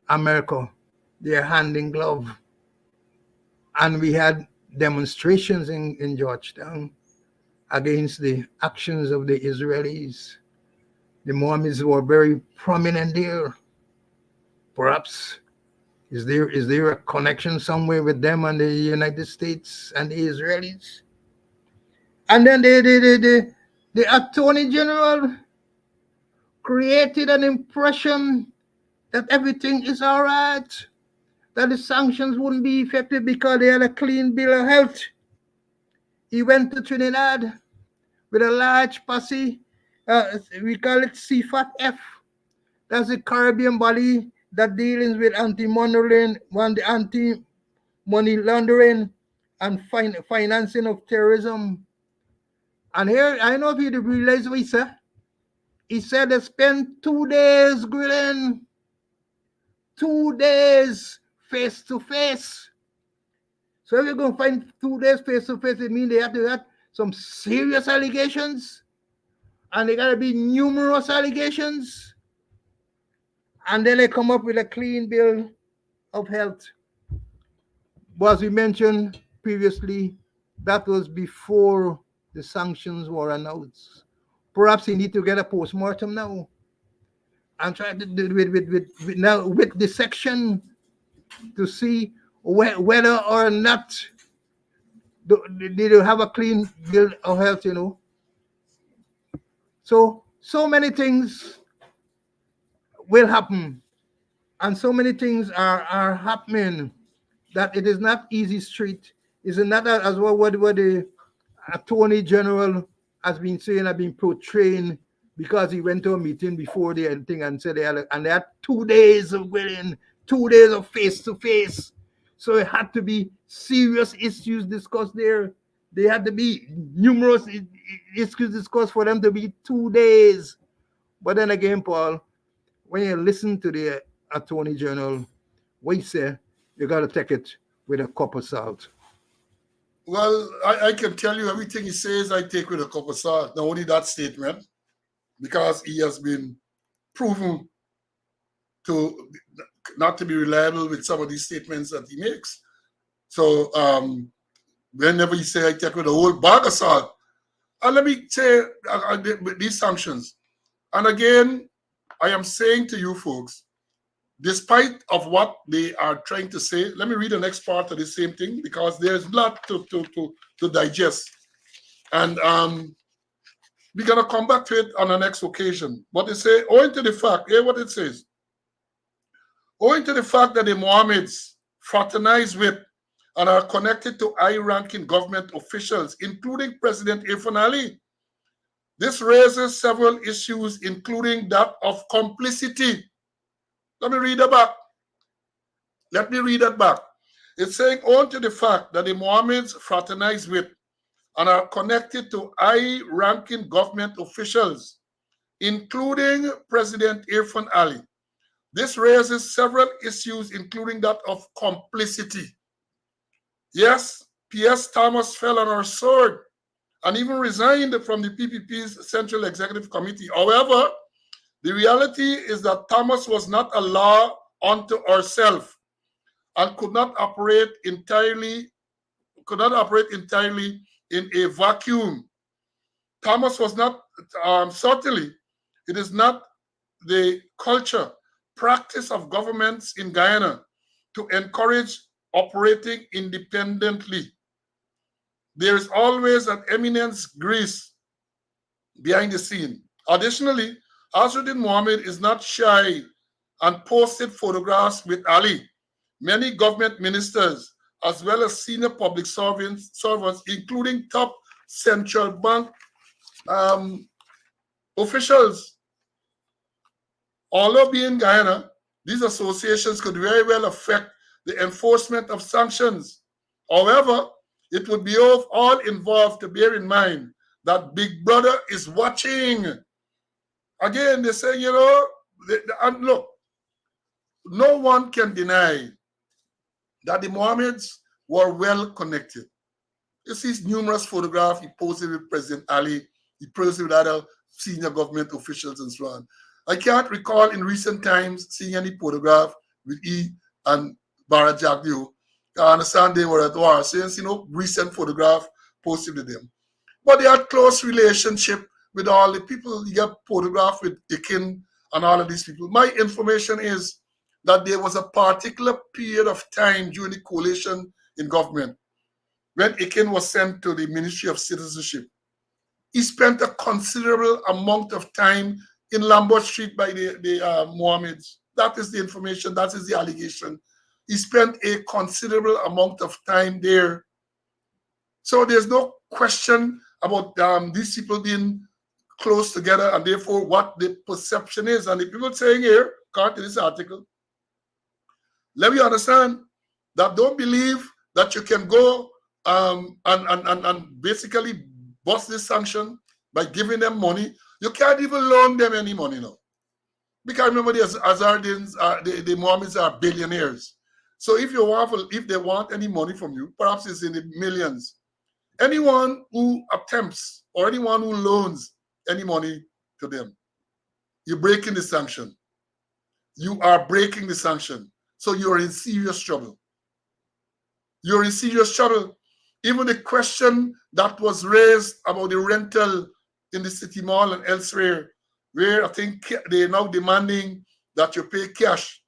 America. They're hand in glove. And we had demonstrations in Georgetown against the actions of the Israelis. The Mohammeds were very prominent there. Perhaps is there a connection somewhere with them and the United States and the Israelis? And then the Attorney General created an impression that everything is all right, that the sanctions wouldn't be effective because they had a clean bill of health. He went to Trinidad with a large posse. We call it CFAT-F. That's the Caribbean body that deals with anti-money laundering and financing of terrorism. And here, I don't know if you realize what he said. He said they spent 2 days grilling, 2 days face to face. So if you're going to find 2 days face to face, it means they have to have some serious allegations. And there got to be numerous allegations. And then they come up with a clean bill of health. But as we mentioned previously, that was before the sanctions were announced. Perhaps he need to get a post-mortem now and try to do with now with dissection to see whether or not they do have a clean bill of health, you know. So many things will happen, and so many things are happening that it is not easy street. Is not as well what the attorney general has been saying, have been portraying, because he went to a meeting before the thing and said they had 2 days of waiting, 2 days of face to face. So it had to be serious issues discussed there. They had to be numerous issues discussed for them to be 2 days. But then again, Paul, when you listen to the attorney general, what he say, you got to take it with a cup of salt. Well, I can tell you everything he says, I take with a cup of salt. Not only that statement, because he has been proven to not to be reliable with some of these statements that he makes. So whenever he say I take with a whole bag of salt, and let me say these sanctions. And again, I am saying to you folks, despite of what they are trying to say, let me read the next part of the same thing, because there's a lot to digest. And we're going to come back to it on the next occasion. But they say, owing to the fact, hear what it says, owing to the fact that the Mohammeds fraternize with and are connected to high-ranking government officials, including President Irfan Ali, this raises several issues, including that of complicity. Let me read that back. Let me read that back. It's saying, owing to the fact that the Mohammeds fraternize with and are connected to high-ranking government officials, including President Irfan Ali. This raises several issues, including that of complicity. Yes, P.S. Thomas fell on our sword and even resigned from the PPP's Central Executive Committee. However, the reality is that Thomas was not a law unto herself and could not operate entirely in a vacuum. Thomas was not, certainly, it is not the culture, practice of governments in Guyana to encourage operating independently. There is always an eminence grease behind the scene. Additionally, Azruddin Mohammed is not shy and posted photographs with Ali, many government ministers, as well as senior public servants, including top central bank officials. Although being Guyana, these associations could very well affect the enforcement of sanctions. However, it would be of all involved to bear in mind that Big Brother is watching. Again, they say, you know, and look, no one can deny that the Mohammeds were well connected. You see numerous photographs he posted with President Ali, he posted with other senior government officials and so on. I can't recall in recent times seeing any photograph with E and Barra Jagdeo. I understand they were at war since, you know, recent photograph posted with them. But they had close relationship with all the people. You get photographed with Ikin and all of these people. My information is that there was a particular period of time during the coalition in government when Ikin was sent to the Ministry of Citizenship. He spent a considerable amount of time in Lambert Street by the Mohammeds. That is the information, that is the allegation. He spent a considerable amount of time there. So there's no question about these people being close together and therefore what the perception is. And the people saying here, according to this article, let me understand that don't believe that you can go and basically bust this sanction by giving them money. You can't even loan them any money now. Because remember, the Azardins, the Mohammeds are billionaires. So if they want any money from you, perhaps it's in the millions. Anyone who attempts or anyone who loans any money to them. You're breaking the sanction. You are breaking the sanction. So you're in serious trouble. You're in serious trouble. Even the question that was raised about the rental in the city mall and elsewhere, where I think they're now demanding that you pay cash.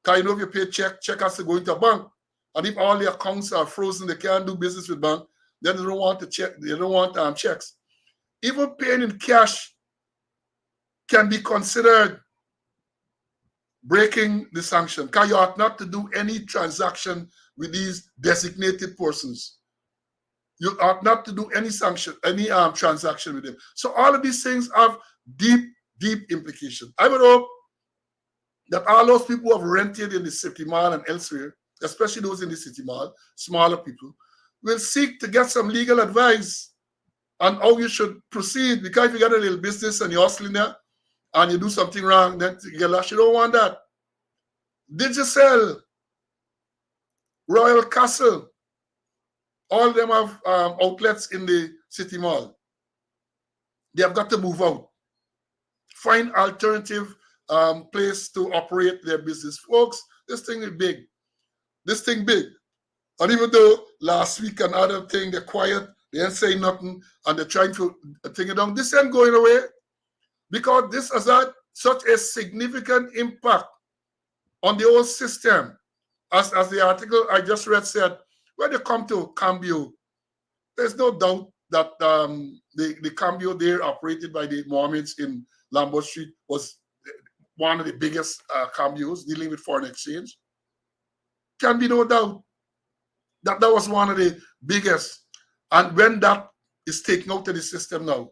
Because you know if you pay check has to go into a bank. And if all the accounts are frozen, they can't do business with bank, then they don't want to check, they don't want checks. Even paying in cash can be considered breaking the sanction, because you ought not to do any transaction with these designated persons. You ought not to do any transaction with them. So all of these things have deep, deep implications. I would hope that all those people who have rented in the city mall and elsewhere, especially those in the city mall, smaller people, will seek to get some legal advice on how you should proceed. Because if you got a little business and you're hustling there, and you do something wrong, then you get lost. You don't want that. Digicel, Royal Castle, all of them have outlets in the city mall. They have got to move out. Find alternative place to operate their business. Folks, this thing is big. This thing big. And even though last week another thing, they're quiet, they ain't saying nothing, and they're trying to take it down, this ain't going away. Because this has had such a significant impact on the whole system. As the article I just read said, when you come to Cambio, there's no doubt that the Cambio there operated by the Mohammeds in Lambert Street was one of the biggest Cambios dealing with foreign exchange. Can be no doubt that that was one of the biggest. And when that is taken out of the system now,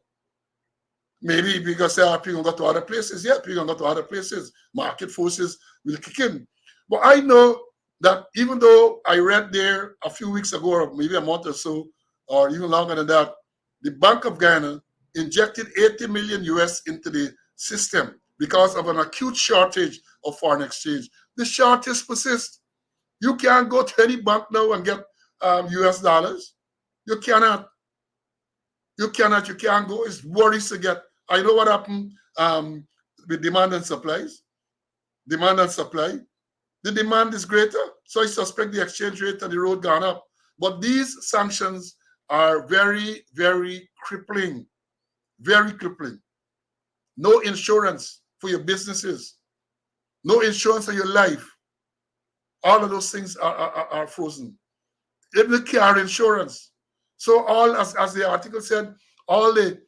maybe because people go to other places. Yeah, people go to other places. Market forces will kick in. But I know that even though I read there a few weeks ago, or maybe a month or so, or even longer than that, the Bank of Ghana injected 80 million US into the system because of an acute shortage of foreign exchange. The shortage persists. You can't go to any bank now and get US dollars. You cannot. You cannot. You can't go. It's worries to get. I know what happened with demand and supplies. Demand and supply. The demand is greater, so I suspect the exchange rate and the road gone up. But these sanctions are very, very crippling. Very crippling. No insurance for your businesses. No insurance for your life. All of those things are frozen. Even the car insurance. So all, as the article said, all the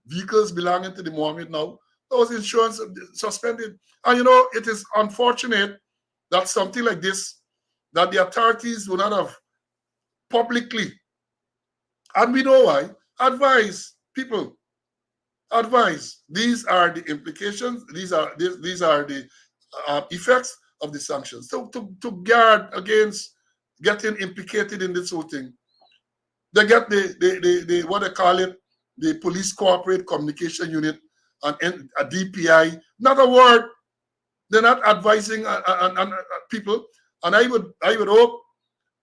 vehicles belonging to the Mohammed now, those insurance suspended. And you know, it is unfortunate that something like this, that the authorities would not have publicly, and we know why, advise people. Advise. These are the implications. These are the effects of the sanctions. So to guard against getting implicated in this whole thing, they get the what they call it, the Police Corporate Communication Unit and a DPI. Not a word. They're not advising people. And I would hope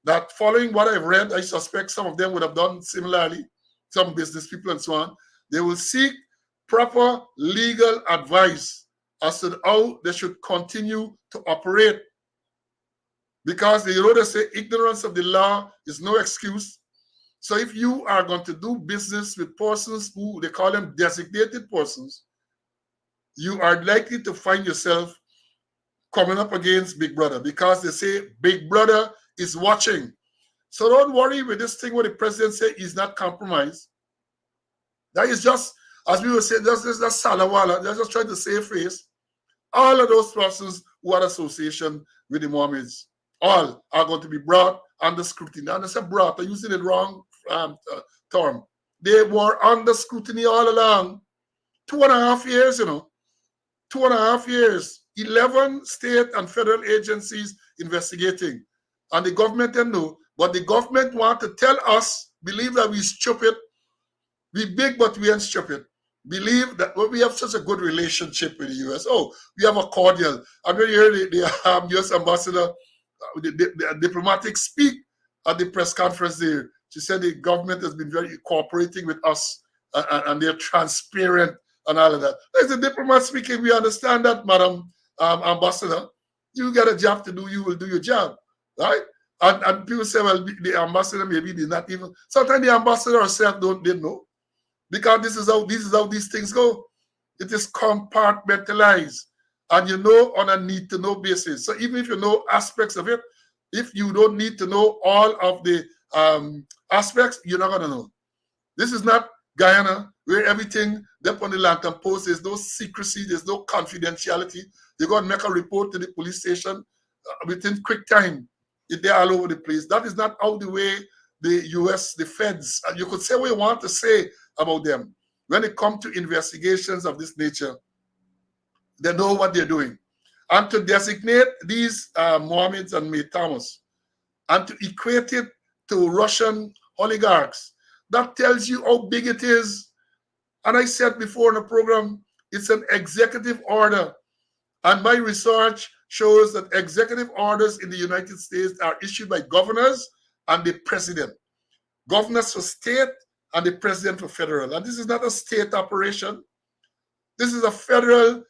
that following what I've read, I suspect some of them would have done similarly, some business people and so on. They will seek proper legal advice as to how they should continue to operate. Because they say ignorance of the law is no excuse. So if you are going to do business with persons who they call them designated persons, you are likely to find yourself coming up against Big Brother, because they say Big Brother is watching. So don't worry with this thing where the president said he's not compromised. That is just, as we were saying, that's Salawala. They're just trying to save face. All of those persons who are association with the Mohammeds, all are going to be brought under scrutiny. And I said brought, I'm using the wrong term. They were under scrutiny all along. 2.5 years, 2.5 years. 11 state and federal agencies investigating. And the government didn't know. But the government want to tell us, believe that we're stupid. We big, but we ain't stupid. Believe that we have such a good relationship with the U.S. Oh, we have a cordial. And when you hear the U.S. ambassador, the diplomatic speak at the press conference there, she said the government has been very cooperating with us and they're transparent and all of that. As a diplomat speaking, we understand that, Madam Ambassador. You got a job to do, you will do your job, right? And people say, well, the ambassador maybe did not even. Sometimes the ambassador herself didn't know, because this is how these things go. It is compartmentalized, and you know on a need to know basis. So even if you know aspects of it, if you don't need to know all of the aspects, you're not gonna know. This is not Guyana, where everything up on the lantern post, there's no secrecy, there's no confidentiality. You go and make a report to the police station within quick time. They're all over the place. That is not how the way the US, the feds, you could say what you want to say about them. When it comes to investigations of this nature, they know what they're doing. And to designate these Mohammeds and May Thomas and to equate it to Russian oligarchs, that tells you how big it is. And I said before in the program, it's an executive order. And my research shows that executive orders in the United States are issued by governors and the president. Governors for state and the president for federal. And this is not a state operation. This is a federal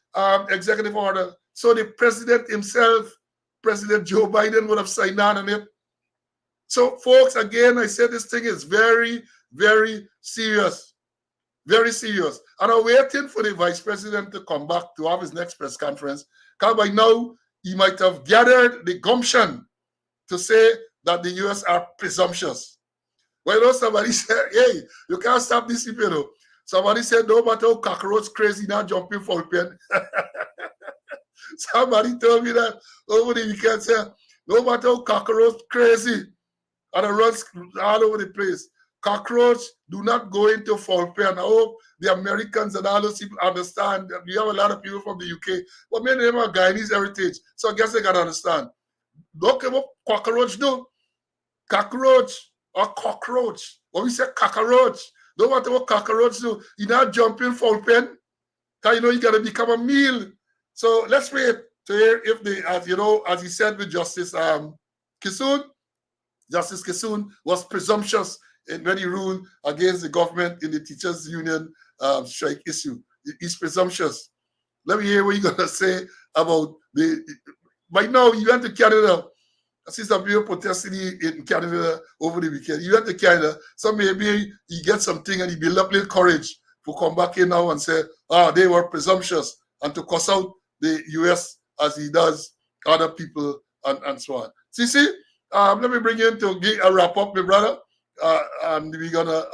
executive order. So the president himself, President Joe Biden, would have signed on it. So, folks, again, I said this thing is very, very serious. Very serious. And I'm waiting for the vice president to come back to have his next press conference, because by now he might have gathered the gumption to say that the US are presumptuous. Well, you know, somebody said, hey, you can't stop this people, you know. Somebody said, no matter how cockroach crazy, now jumping for pen. Somebody told me that over the weekend, said, no matter how cockroach crazy, and it runs all over the place. Cockroach do not go into foul play. And I hope the Americans and all those people understand that we have a lot of people from the UK, but many of them are Guyanese heritage. So I guess they gotta understand. Look at what cockroach do. Cockroach or cockroach. When we say cockroach, no matter what cockroach do, you not jump in foul pen. Because you know you gotta become a meal. So let's wait to hear if they, as you know, as he said with Justice Kissoon, Justice Kissoon was presumptuous when he ruled against the government in the teachers' union strike issue. He's presumptuous. Let me hear what you're going to say about the. Right now, you went to Canada. I see some people protesting in Canada over the weekend. You went to Canada, so maybe he gets something and he build up a little courage to come back in now and say, they were presumptuous, and to cuss out the US as he does other people and so on. See, let me bring you in to get a wrap up, my brother. And we're gonna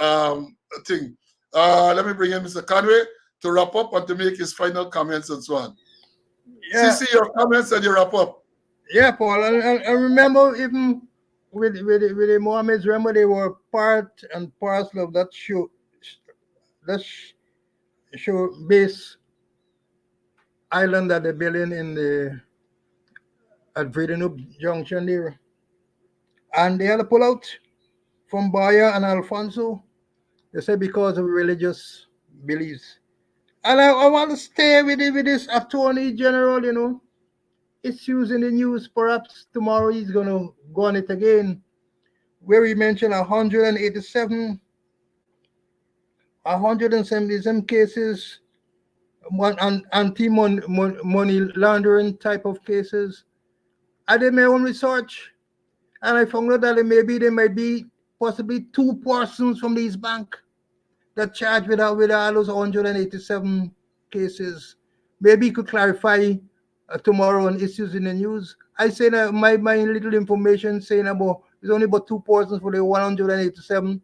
thing. Let me bring in Mr. Conway to wrap up and to make his final comments and so on. Yeah, See your comments and you wrap up. yeah, Paul. And remember, even with the Mohammeds, remember they were part and parcel of that show base island that they're building in the at Vredenup Junction there, and they had to pull out from Baya and Alfonso. They said because of religious beliefs. And I want to stay with this attorney general, you know. Issues in the news. Perhaps tomorrow he's going to go on it again, where he mentioned 177 cases, one anti-money laundering type of cases. I did my own research, and I found out that there might be possibly 2 persons from these bank that charged with all those 187 cases. Maybe you could clarify tomorrow on issues in the news. I say that my little information saying about there's only about 2 persons for the 187,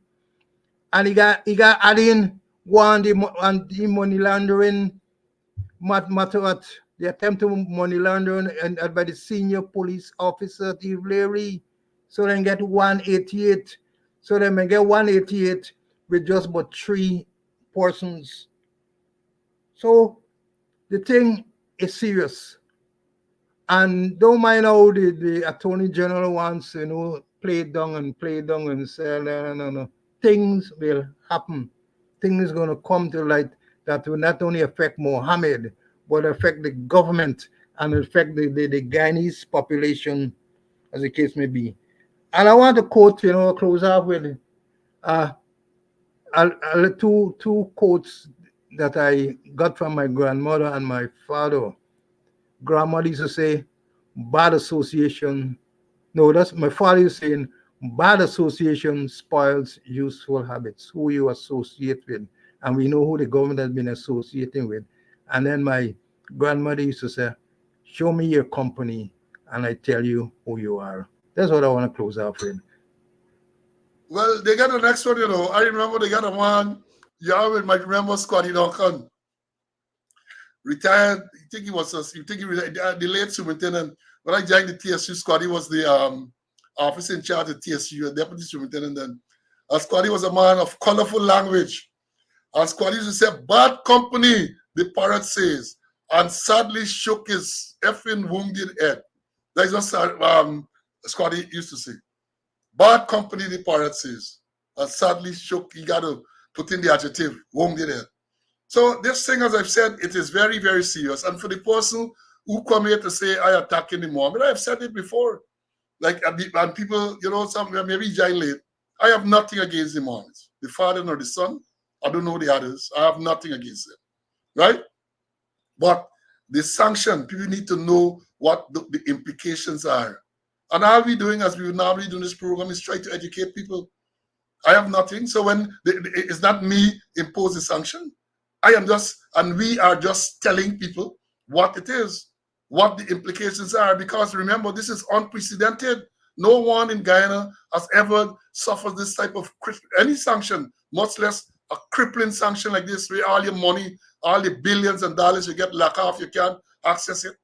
and he got adding one the money laundering matter at the attempt to money laundering and by the senior police officer Steve Leary. So then get 188. So they may get 188 with just about 3 persons. So the thing is serious. And don't mind how the attorney general wants, play it down and say, no. Things will happen. Things going to come to light that will not only affect Mohammed, but affect the government and affect the Guyanese population, as the case may be. And I want to quote, close off with two quotes that I got from my grandmother and my father. Grandmother used to say, bad association. No, that's my father is saying, bad association spoils useful habits, who you associate with. And we know who the government has been associating with. And then my grandmother used to say, show me your company and I tell you who you are. That's what I want to close off with. Well, they got the next one, you know. I remember they got a man, you always might remember Scotty Duncan. Retired, you think he retired, the late superintendent. When I joined the TSU, Scotty was the officer in charge of TSU, a deputy superintendent then. And Scotty was a man of colorful language. And Scotty used to say, bad company, the parrot says, and sadly shook his effing wounded head. That's what Scotty used to say. Bad company, the parrot says, and sadly shook, he got to put in the adjective, wounded head. So this thing, as I've said, it is very, very serious. And for the person who come here to say, I attack in the morning, I've said it before. Like, and people, you know, some maybe join late. I have nothing against the Mormons, the father nor the son. I don't know the others. I have nothing against them, right? But the sanction, people need to know what the implications are. And all we're doing, as we would normally do in this program, is try to educate people. I have nothing. So when it's not me impose the sanction, I am just, and we are just telling people what it is, what the implications are, because remember, this is unprecedented. No one in Guyana has ever suffered this type of any sanction, much less a crippling sanction like this, where all your money, all the billions and dollars you get locked off, you can't access it.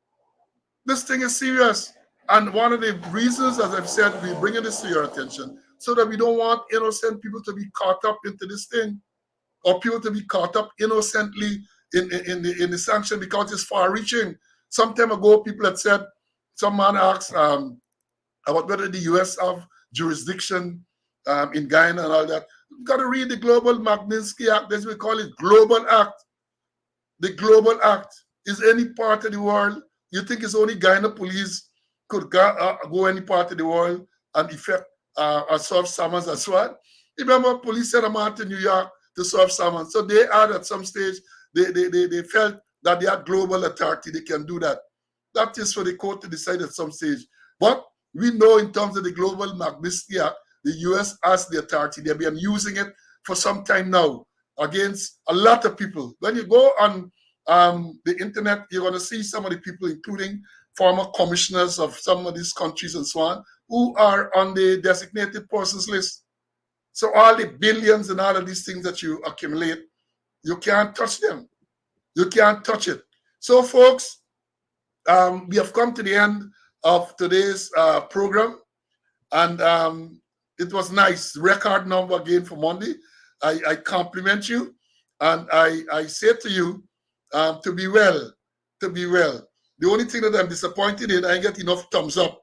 This thing is serious. And one of the reasons, as I've said, we're bringing this to your attention, so that we don't want innocent people to be caught up into this thing, or people to be caught up innocently in the sanction, because it's far-reaching. Some time ago, people had said, some man asked about whether the U.S. have jurisdiction in Guyana and all that. You've got to read the Global Magnitsky Act. That's what we call it, Global Act. The Global Act is any part of the world. You think it's only Guyana police could go any part of the world and effect or serve summons as well? Remember, police sent a man to New York to serve summons. So they had at some stage, they felt that they had global authority, they can do that. That is for the court to decide at some stage. But we know in terms of the Global Magnitsky Act, the US has the authority. They've been using it for some time now against a lot of people. When you go on the internet, you're going to see some of the people, including former commissioners of some of these countries and so on, who are on the designated persons list. So all the billions and all of these things that you accumulate, you can't touch them. You can't touch it. So folks, we have come to the end of today's program. And it was nice. Record number again for Monday. I compliment you. And I say to you to be well, to be well. The only thing that I'm disappointed in, I didn't get enough thumbs up.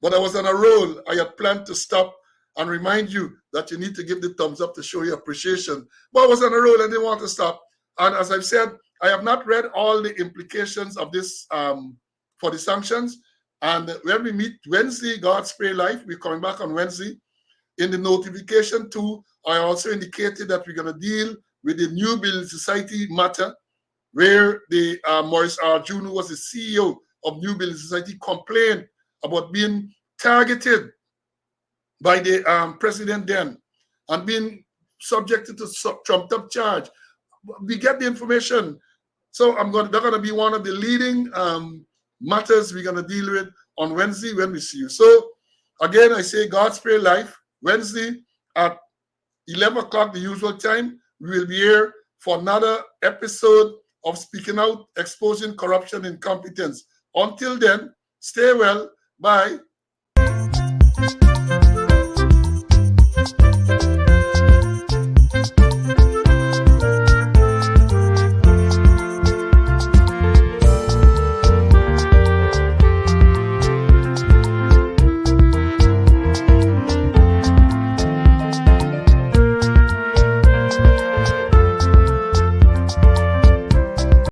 But I was on a roll. I had planned to stop and remind you that you need to give the thumbs up to show your appreciation. But I was on a roll and didn't want to stop. And as I've said, I have not read all the implications of this for the sanctions. And when we meet Wednesday, God's Spray Life, we're coming back on Wednesday. In the notification too, I also indicated that we're going to deal with the New Building Society matter, where the Maurice R. Jr., who was the CEO of New Building Society, complained about being targeted by the president then and being subjected to trumped up charge. We get the information. So they're going to be one of the leading matters we're going to deal with on Wednesday when we see you. So again, I say God's Prayer Life, Wednesday at 11 o'clock, the usual time. We will be here for another episode of Speaking Out, Exposing Corruption and Incompetence. Until then, stay well. Bye.